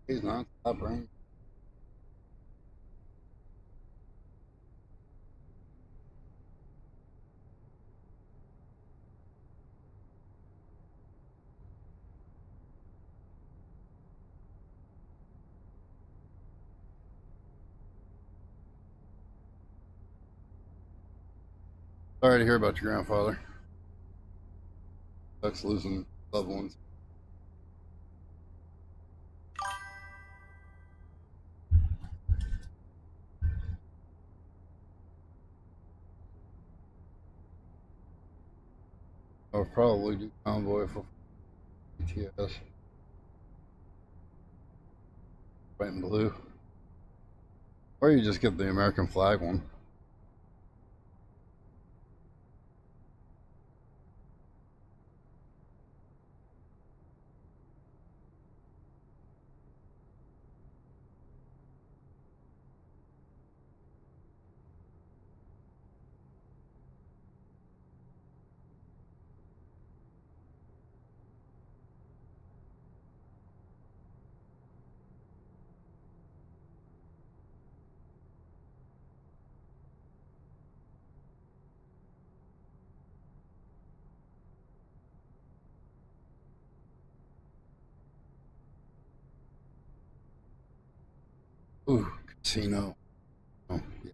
He's not stop raining. Sorry to hear about your grandfather. Sucks losing loved ones. I'll probably do convoy for ETS. White and blue. Or you just get the American flag one. Ooh, casino. Oh, yeah.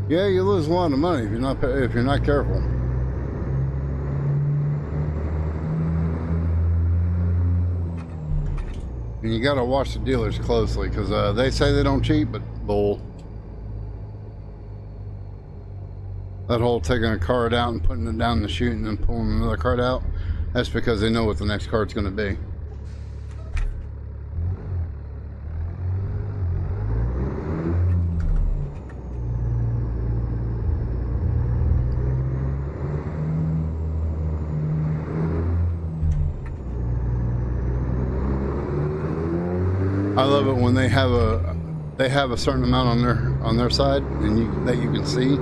Yeah, you lose a lot of money if you're not careful. And you got to watch the dealers closely because they say they don't cheat, but bull. That whole taking a card out and putting it down the chute and then pulling another card out, that's because they know what the next card's going to be. I love it when they have a certain amount on their side and that you can see,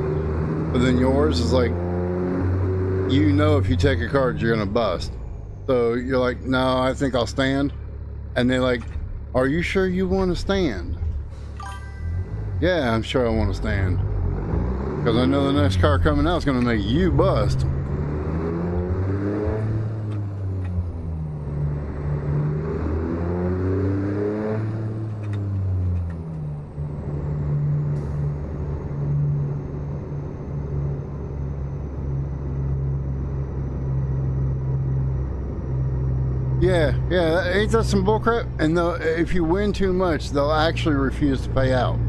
but then yours is like, you know, if you take a card you're gonna bust, so you're like, no, I think I'll stand, and they're like, are you sure you want to stand? Yeah, I'm sure I want to stand because I know the next card coming out is gonna make you bust. Yeah, ain't that some bullcrap? And if you win too much, they'll actually refuse to pay out.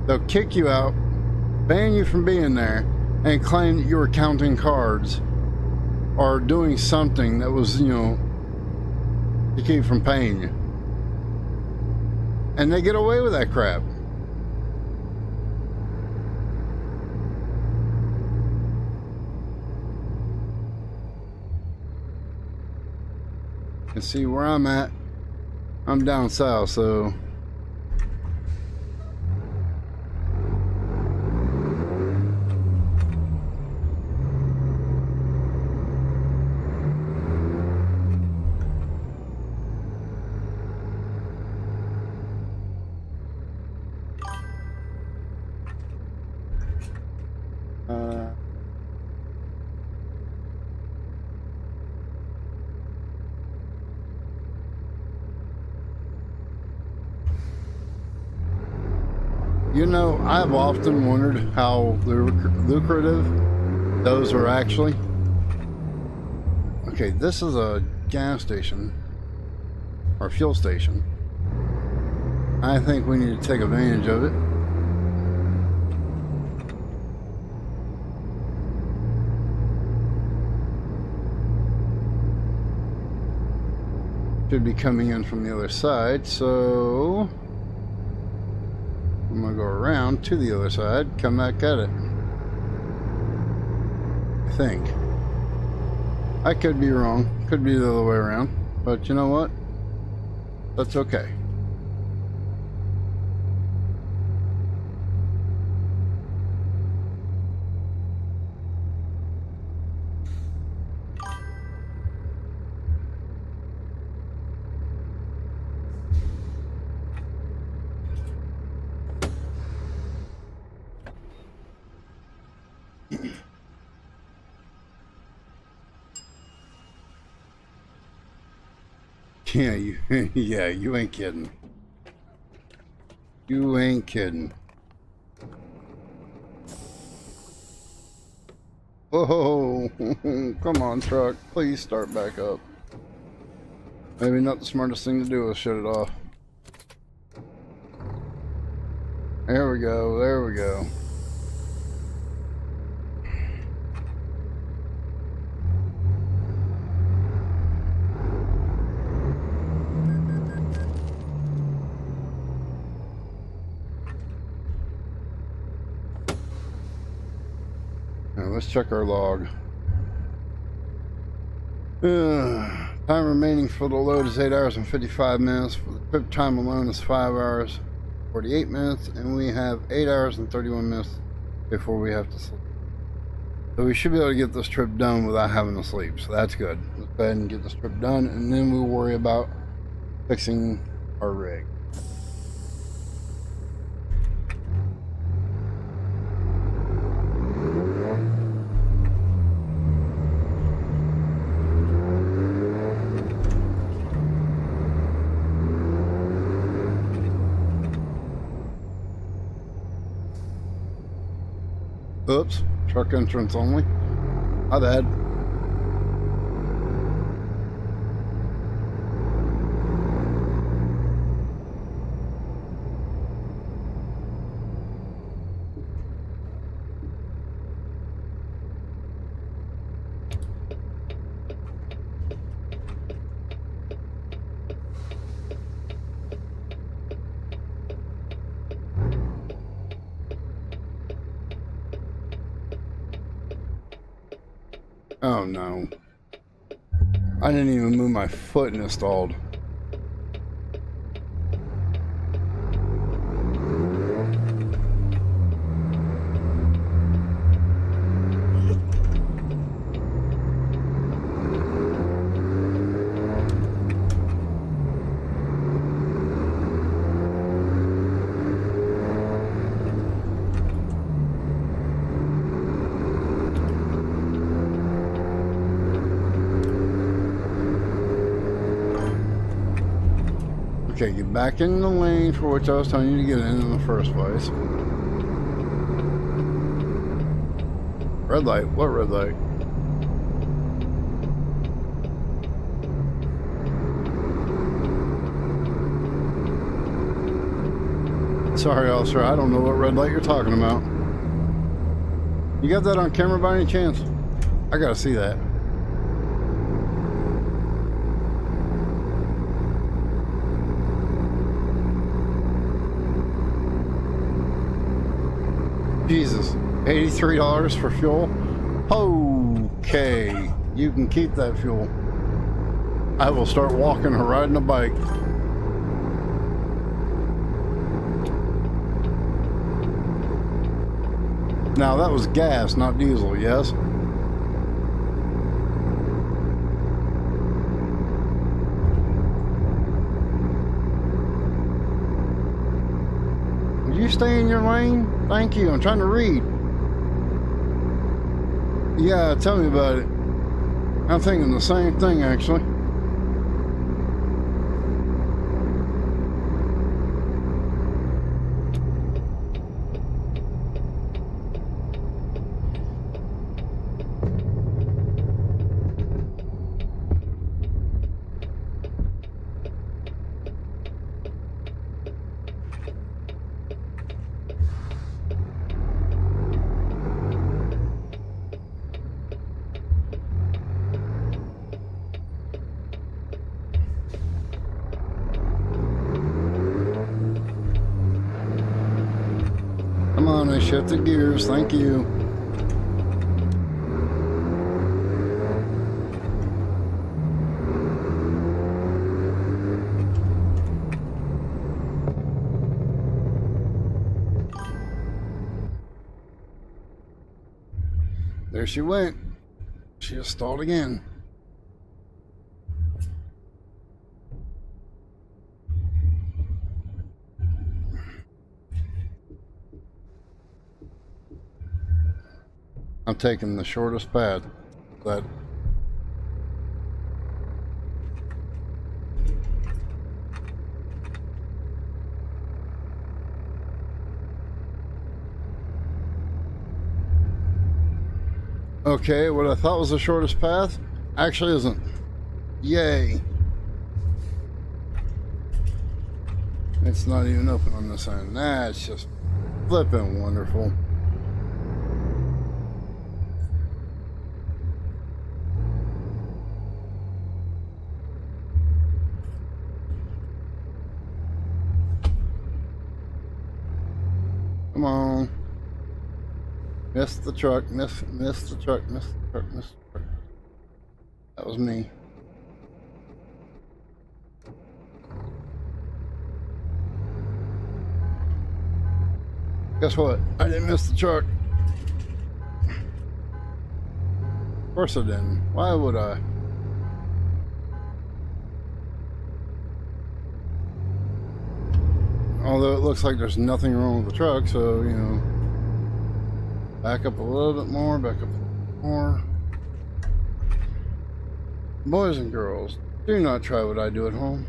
They'll kick you out, ban you from being there, and claim that you were counting cards or doing something that was, to keep from paying you. And they get away with that crap. And see where I'm at. I'm down south, so You know, I've often wondered how lucrative those are actually. Okay, this is a gas station or fuel station. I think we need to take advantage of it. Should be coming in from the other side, so I'm gonna go around to the other side, come back at it. I think. I could be wrong, could be the other way around, but you know what? That's okay. Yeah, yeah, you ain't kidding. You ain't kidding. Whoa, come on, truck. Please start back up. Maybe not the smartest thing to do is shut it off. There we go, there we go. Now let's check our log. Time remaining for the load is 8 hours and 55 minutes. For the trip time alone is 5 hours 48 minutes, and we have 8 hours and 31 minutes before we have to sleep. So we should be able to get this trip done without having to sleep, so that's good. Let's go ahead and get this trip done, and then we'll worry about fixing our rig. Oops, truck entrance only. My bad. Oh no. I didn't even move my foot and it stalled. Okay, get back in the lane for which I was telling you to get in the first place. Red light? What red light? Sorry, officer, I don't know what red light you're talking about. You got that on camera by any chance? I gotta see that. Jesus, $83 for fuel? Okay, you can keep that fuel. I will start walking or riding a bike. Now that was gas, not diesel, yes? Would you stay in your lane? Thank you, I'm trying to read. Yeah, tell me about it. I'm thinking the same thing, actually. on, I shifted gears. Thank you. There she went. She just stalled again. I'm taking the shortest path. But okay, what I thought was the shortest path actually isn't. Yay. It's not even open on this end. That's just flipping wonderful. Come on. Missed the truck, missed the truck, missed the truck, missed the truck. That was me. Guess what? I didn't miss the truck. Of course I didn't. Why would I? Although it looks like there's nothing wrong with the truck, so, you know, back up a little bit more, back up a little more. Boys and girls, do not try what I do at home.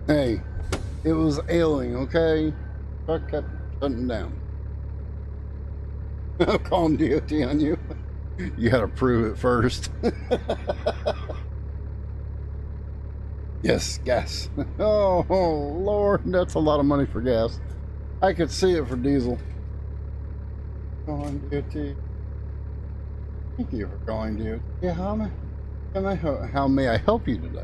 Hey, it was ailing, okay? Truck kept shutting down. I'm calling DOT on you. You gotta prove it first. Yes, gas. Oh, Lord, that's a lot of money for gas. I could see it for diesel. Calling DOT. Thank you for calling DOT. Yeah, how may I help you today?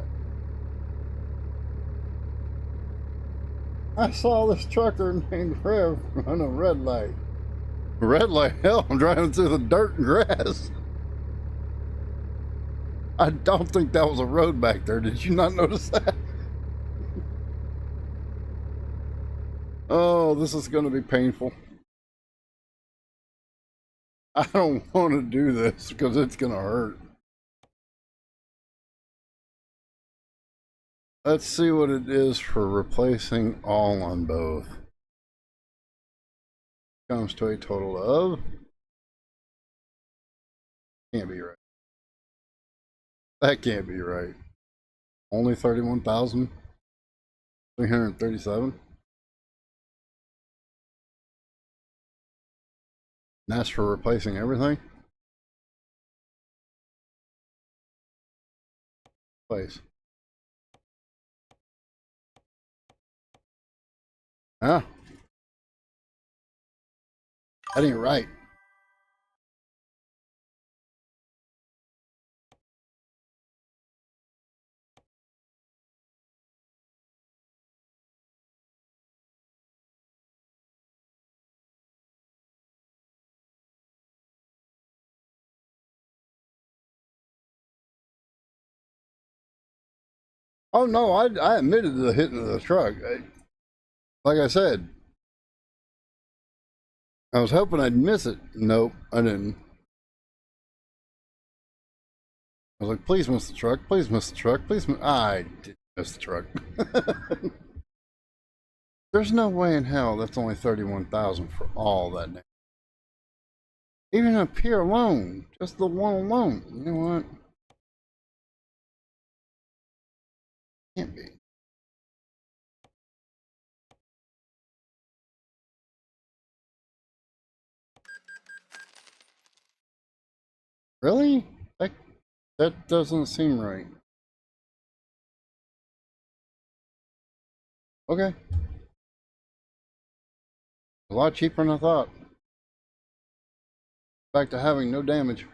I saw this trucker named Rev run a red light. Red light? Hell, I'm driving through the dirt and grass. I don't think that was a road back there. Did you not notice that? Oh, this is going to be painful. I don't want to do this because it's going to hurt. Let's see what it is for replacing all on both. Comes to a total of... Can't be right. That can't be right. Only 31,337. And that's for replacing everything? Place. Huh? That ain't right. Oh no, I admitted to hitting the truck. Like I said, I was hoping I'd miss it. Nope, I didn't. I was like, please miss the truck, please miss the truck, please miss... I didn't miss the truck. There's no way in hell that's only 31,000 for all that. Even up here alone, just the one alone. You know what? Can't be. Really? That doesn't seem right. Okay. A lot cheaper than I thought. Back to having no damage.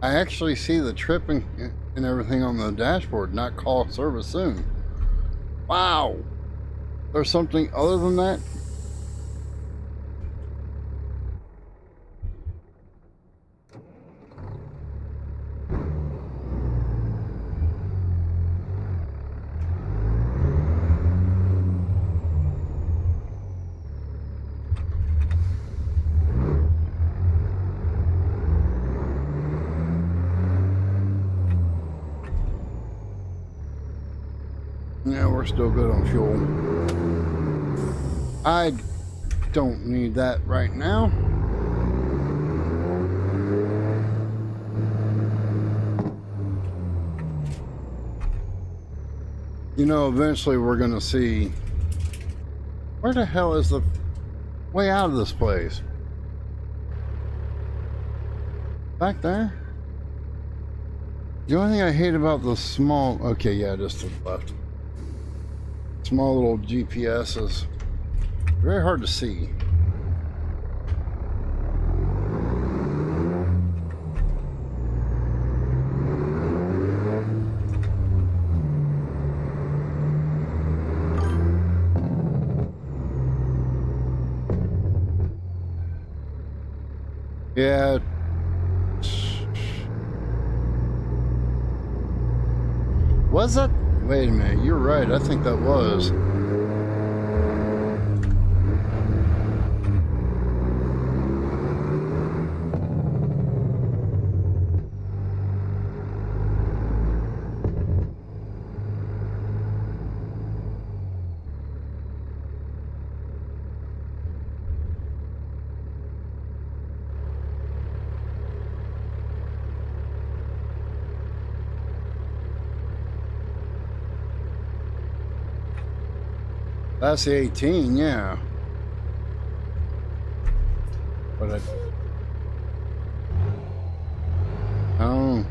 I actually see the trip and everything on the dashboard, not call service soon. Wow! There's something other than that? Yeah, we're still good on fuel. I don't need that right now. You know, eventually we're going to see where the hell is the way out of this place? Back there? The only thing I hate about the small... Okay, yeah, just to the left. Small little GPS is very hard to see. Yeah. Was that? Wait a minute, you're right. I think that was. That's the 18, yeah. But I... Oh.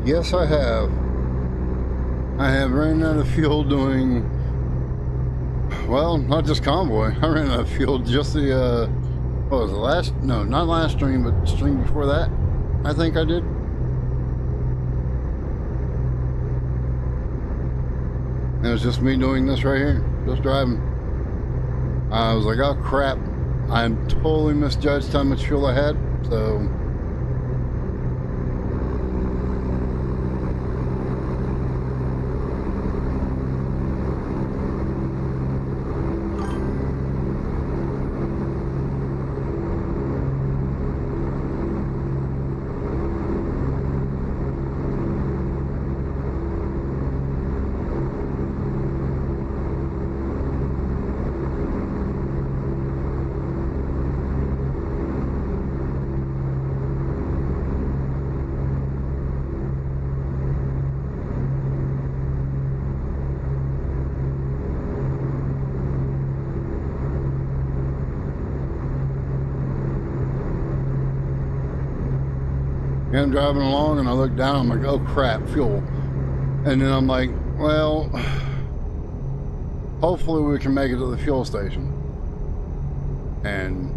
Yes, I have. I have ran out of fuel doing, well, not just convoy. I ran out of fuel just the, what was the not last stream, but the stream before that. I think I did. And it was just me doing this right here, just driving. I was like, oh crap, I totally misjudged how much fuel I had, so. Yeah, I'm driving along and I look down, I'm like, oh crap, fuel. And then I'm like, well, hopefully we can make it to the fuel station. And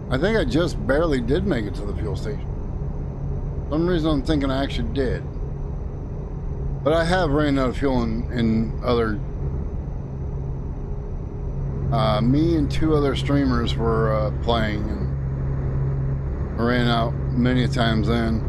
I think I just barely did make it to the fuel station. For some reason I'm thinking I actually did. But I have ran out of fuel in other... me and two other streamers were playing, and I ran out many times then.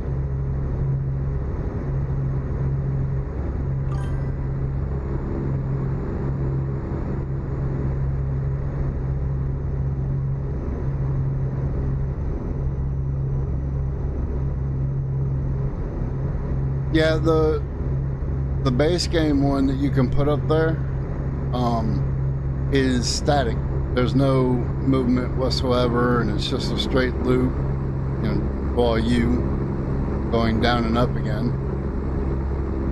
Yeah, the base game one that you can put up there is static. There's no movement whatsoever, and it's just a straight loop, you know, while you going down and up again.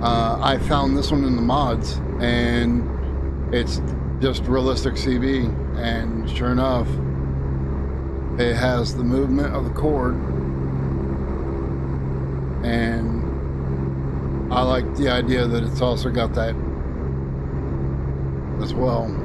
I found this one in the mods, and it's just realistic CB, and sure enough, it has the movement of the cord, and I like the idea that it's also got that as well.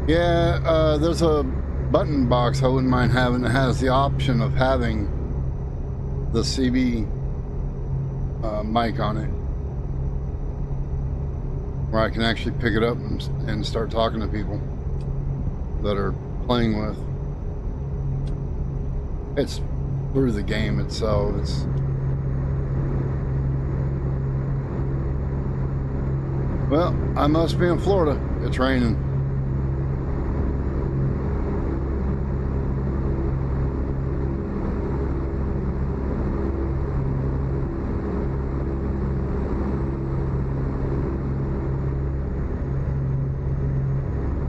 Yeah, there's a button box I wouldn't mind having that has the option of having the CB mic on it, where I can actually pick it up and start talking to people that are playing with. It's through the game itself. Well, I must be in Florida. It's raining.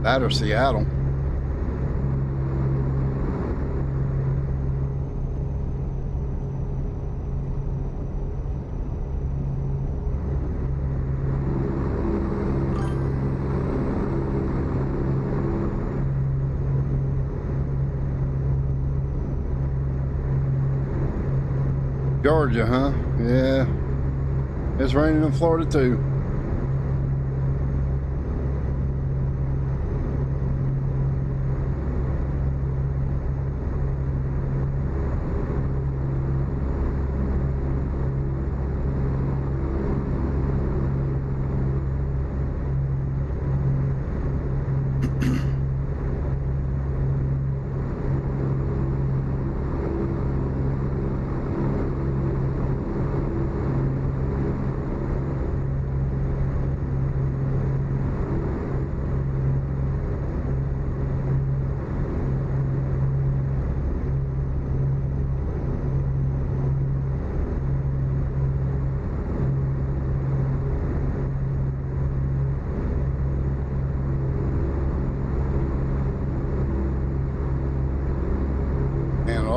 That or Seattle. Georgia, huh? Yeah. It's raining in Florida too.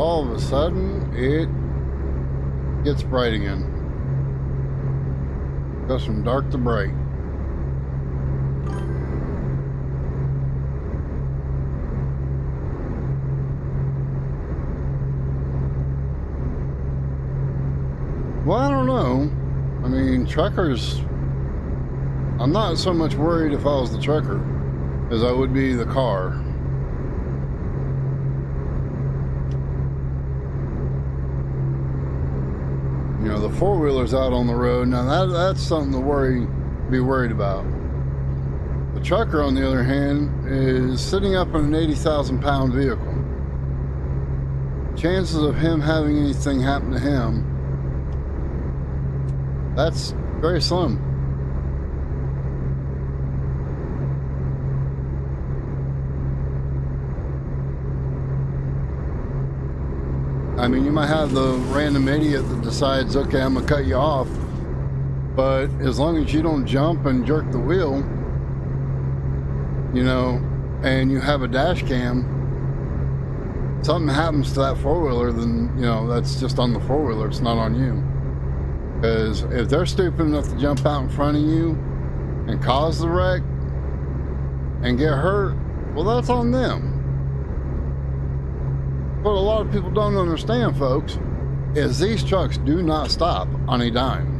all of a sudden it gets bright again. Goes from dark to bright. Well, I don't know. I mean, truckers, I'm not so much worried if I was the trucker as I would be the car. You know, the four-wheelers out on the road, now that's something to be worried about. The trucker, on the other hand, is sitting up in an 80,000-pound vehicle. Chances of him having anything happen to him, that's very slim. I mean, you might have the random idiot that decides, okay, I'm gonna cut you off, but as long as you don't jump and jerk the wheel, you know, and you have a dash cam, something happens to that four-wheeler, then, you know, that's just on the four-wheeler, it's not on you. Because if they're stupid enough to jump out in front of you and cause the wreck and get hurt, well, that's on them. What a lot of people don't understand, folks, is these trucks do not stop on a dime.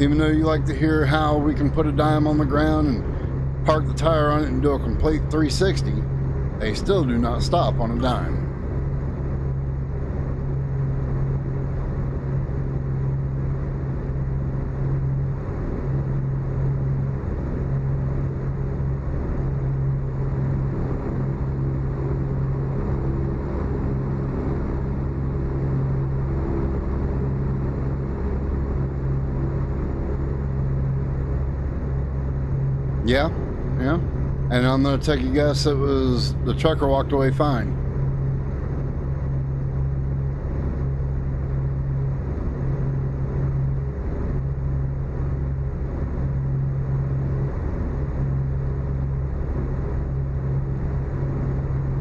Even though you like to hear how we can put a dime on the ground and park the tire on it and do a complete 360, they still do not stop on a dime. Yeah. And I'm going to take a guess it was the trucker walked away fine.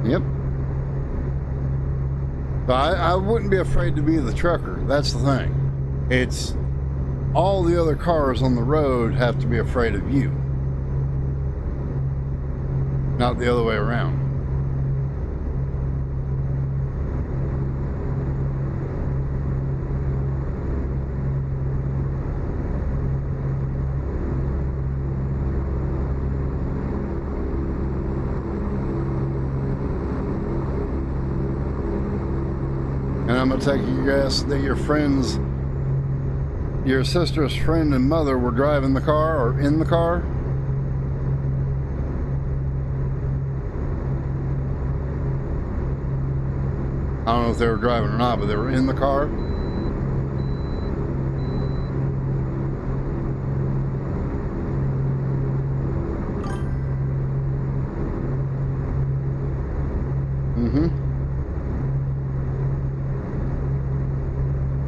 Yep. So I wouldn't be afraid to be the trucker. That's the thing. It's all the other cars on the road have to be afraid of you. Not the other way around. And I'm gonna take a guess that your sister's friend and mother were driving the car or in the car. I don't know if they were driving or not, but they were in the car.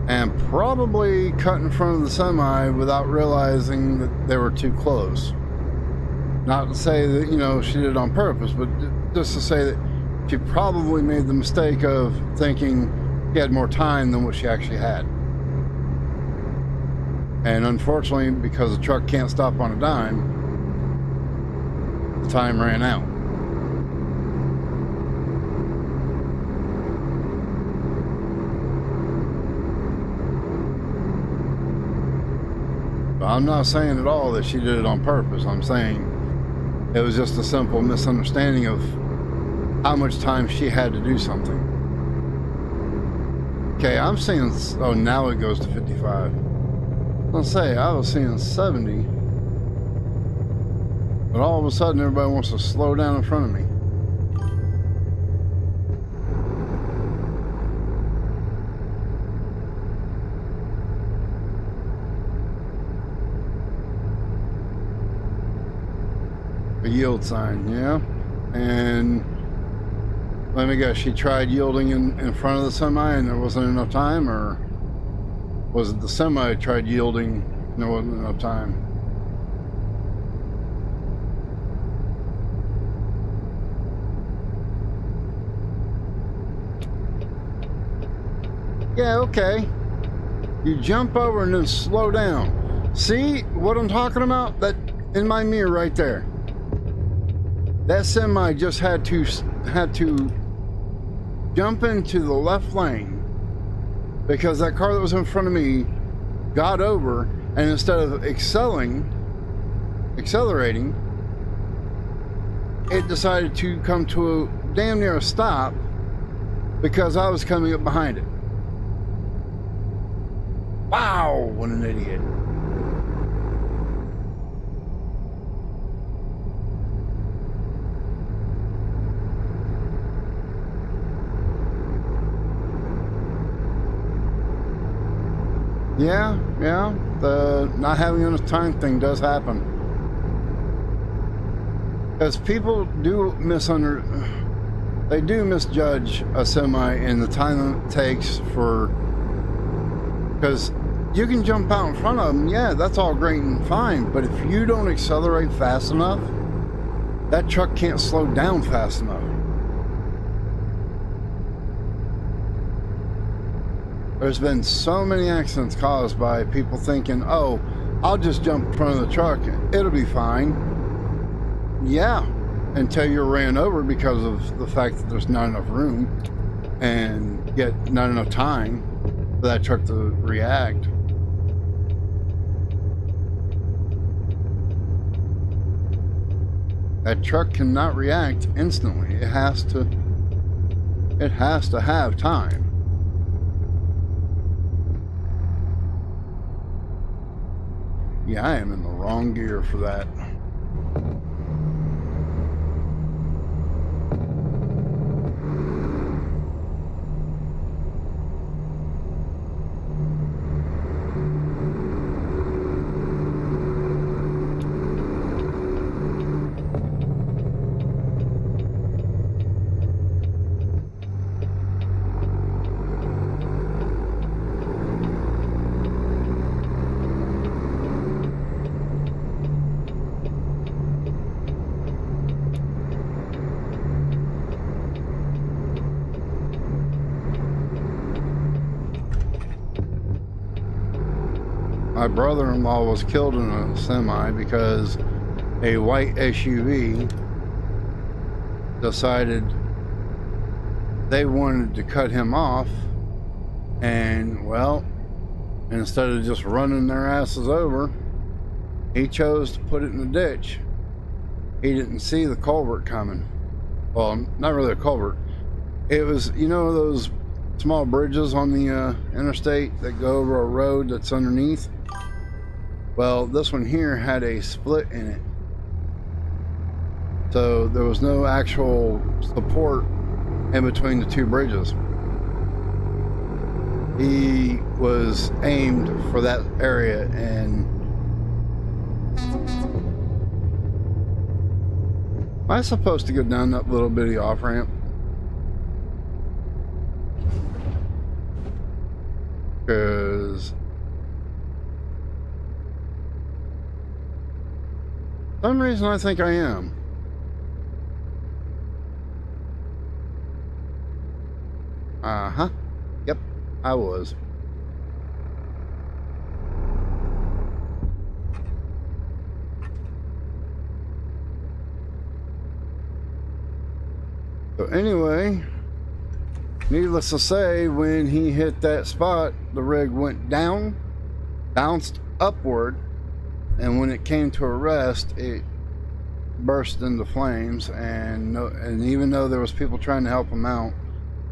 And probably cut in front of the semi without realizing that they were too close. Not to say that, you know, she did it on purpose, but just to say that she probably made the mistake of thinking she had more time than what she actually had. And unfortunately, because the truck can't stop on a dime, the time ran out. But I'm not saying at all that she did it on purpose. I'm saying it was just a simple misunderstanding of how much time she had to do something. Okay, I'm seeing, oh, now it goes to 55. Let's say I was seeing 70, but all of a sudden everybody wants to slow down in front of me. A yield sign, yeah. And let me guess, she tried yielding in front of the semi and there wasn't enough time, or was it the semi tried yielding and there wasn't enough time? Yeah, okay. You jump over and then slow down. See what I'm talking about? That in my mirror right there. That semi just had to jump into the left lane because that car that was in front of me got over, and instead of accelerating, it decided to come to a damn near a stop because I was coming up behind it. Wow, what an idiot. Yeah, the not having enough time thing does happen. Because people do they do misjudge a semi in the time it takes for, because you can jump out in front of them, yeah, that's all great and fine, but if you don't accelerate fast enough, that truck can't slow down fast enough. There's been so many accidents caused by people thinking, oh, I'll just jump in front of the truck, it'll be fine. Yeah, until you're ran over because of the fact that there's not enough room and yet not enough time for that truck to react. That truck cannot react instantly. It has to have time. Yeah, I am in the wrong gear for that. My brother-in-law was killed in a semi because a white SUV decided they wanted to cut him off, and well, instead of just running their asses over, he chose to put it in the ditch. He didn't see the culvert coming. Well, not really a culvert. It was, you know, those small bridges on the interstate that go over a road that's underneath. Well, this one here had a split in it, so there was no actual support in between the two bridges. He was aimed for that area, and am I supposed to go down that little bitty off ramp? Because for some reason I think I am. Uh-huh. Yep, I was. So anyway, needless to say, when he hit that spot, the rig went down, bounced upward, and when it came to a rest, it burst into flames, and even though there was people trying to help him out,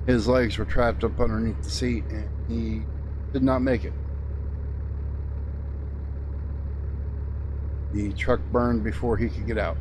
his legs were trapped up underneath the seat, and he did not make it. The truck burned before he could get out.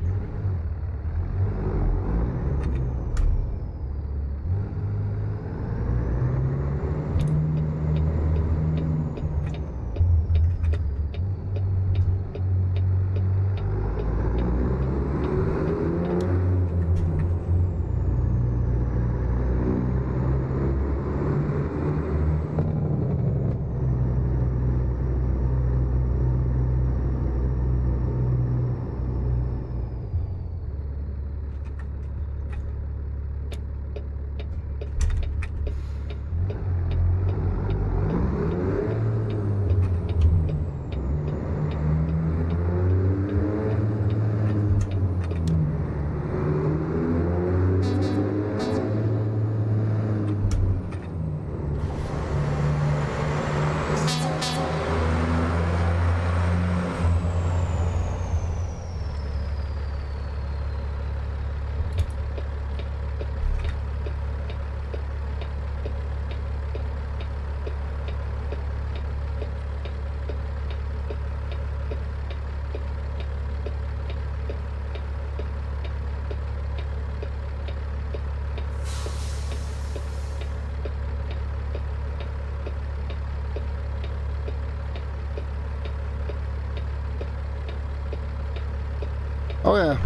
Oh yeah.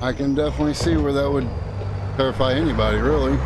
I can definitely see where that would terrify anybody, really.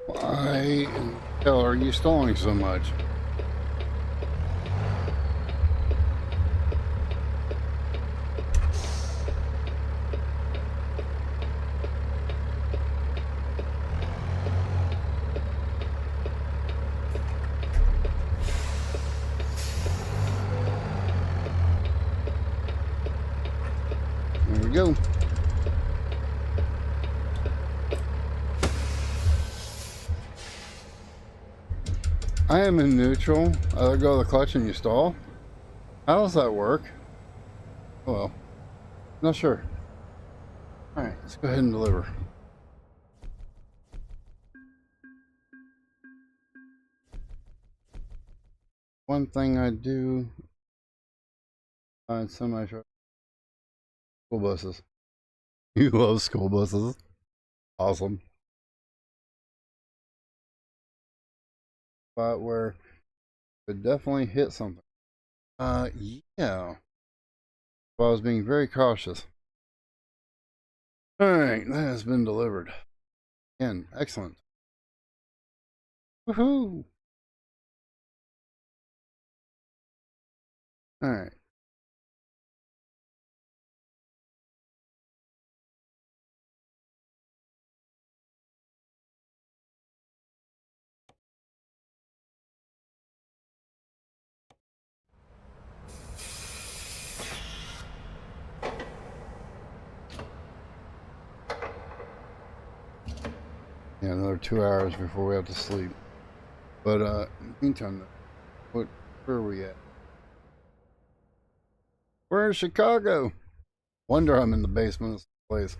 Why in the hell are you stalling so much? go. I am in neutral. I let go of the clutch and you stall. How does that work? Oh well. Not sure. Alright, let's go ahead and deliver. One thing I do find semi-truck school buses. You love school buses. Awesome. Spot where it definitely hit something. Yeah. Well, I was being very cautious. Alright, that has been delivered. Again, excellent. Woohoo! Alright. Yeah, another 2 hours before we have to sleep. But in the meantime, where are we at? We're in Chicago. Wonder I'm in the basement of this place.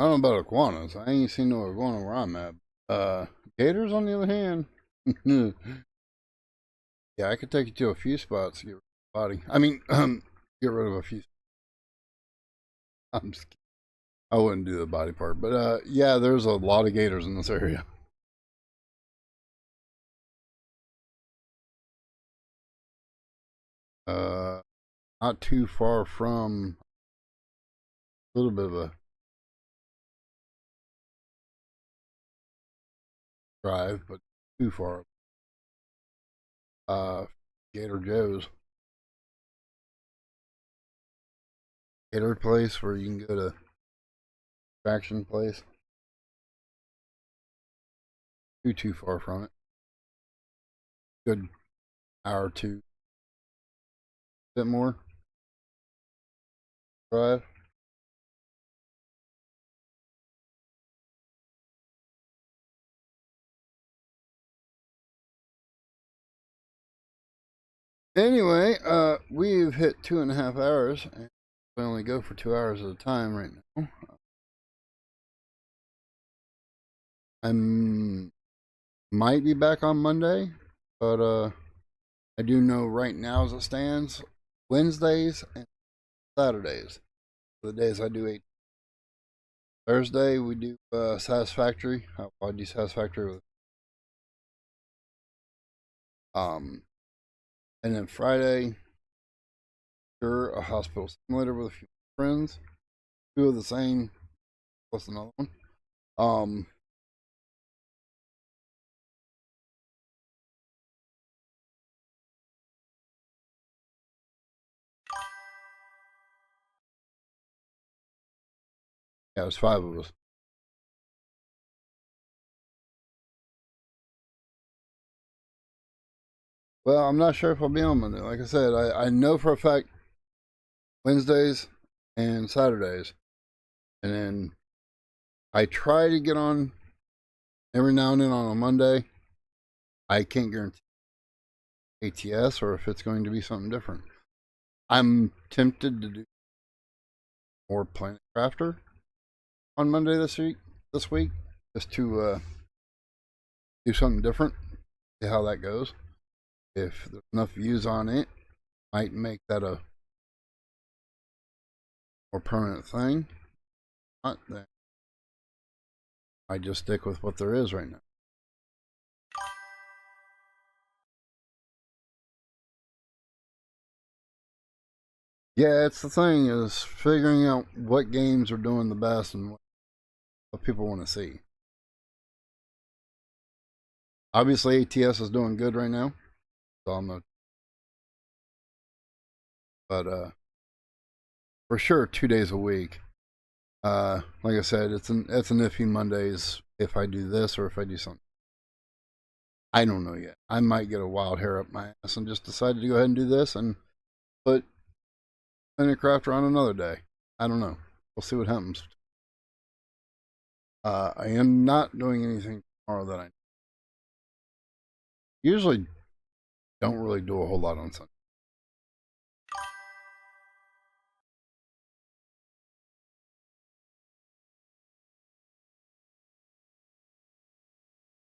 I don't know about iguanas. I ain't seen no iguana where I'm at. Gators on the other hand. Yeah, I could take you to a few spots to get rid of the body. I mean, get rid of a few. I'm just kidding. I wouldn't do the body part, but yeah, there's a lot of gators in this area. Uh, Not too far from a little bit of a drive, but too far. Gator Joe's. Gator place where you can go to traction place. Too far from it. Good hour or two. Bit more drive. Anyway, we've hit 2.5 hours, and we only go for 2 hours at a time right now. I might be back on Monday, but I do know right now as it stands, Wednesdays and Saturdays are the days I do 8. Thursday we do Satisfactory. I do Satisfactory with and then Friday, sure, a hospital simulator with a few friends. Two of the same, plus another one. Um, yeah, there's 5 of us. Well, I'm not sure if I'll be on Monday. Like I said, I know for a fact Wednesdays and Saturdays. And then I try to get on every now and then on a Monday. I can't guarantee ATS or if it's going to be something different. I'm tempted to do more Planet Crafter on Monday this week, just to do something different, see how that goes. If there's enough views on it, might make that a more permanent thing. Not that I just stick with what there is right now. Yeah, it's the thing is figuring out what games are doing the best and what people want to see. Obviously, ATS is doing good right now, so I'm a, but for sure 2 days a week. Like I said, it's an iffy Mondays if I do this or if I do something. I don't know yet. I might get a wild hair up my ass and just decide to go ahead and do this and put Minecraft on another day. I don't know. We'll see what happens. I am not doing anything tomorrow that I usually don't really do a whole lot on Sunday.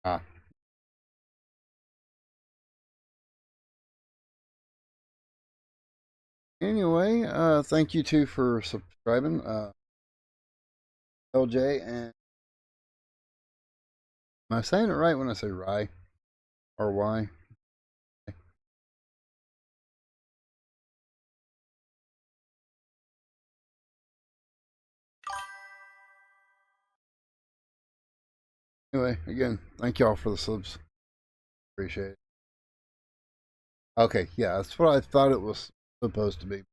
Ah. Anyway, thank you too for subscribing. LJ, and am I saying it right when I say Rye or Y? Anyway, again, thank y'all for the subs. Appreciate it. Okay, yeah, that's what I thought it was supposed to be.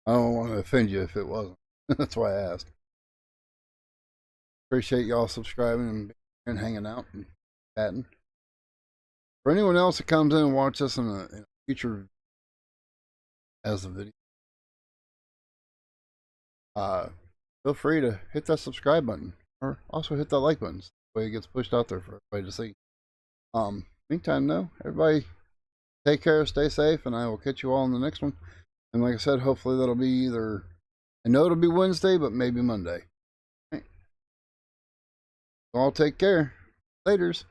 I don't want to offend you if it wasn't. That's why I asked. Appreciate y'all subscribing and hanging out and chatting. For anyone else that comes in and watches us in a future as a video, feel free to hit that subscribe button or also hit that like button. So that way it gets pushed out there for everybody to see. Meantime, though, everybody take care, stay safe, and I will catch you all in the next one. And like I said, hopefully that'll be either, I know it'll be Wednesday, but maybe Monday. All right. All take care. Laters.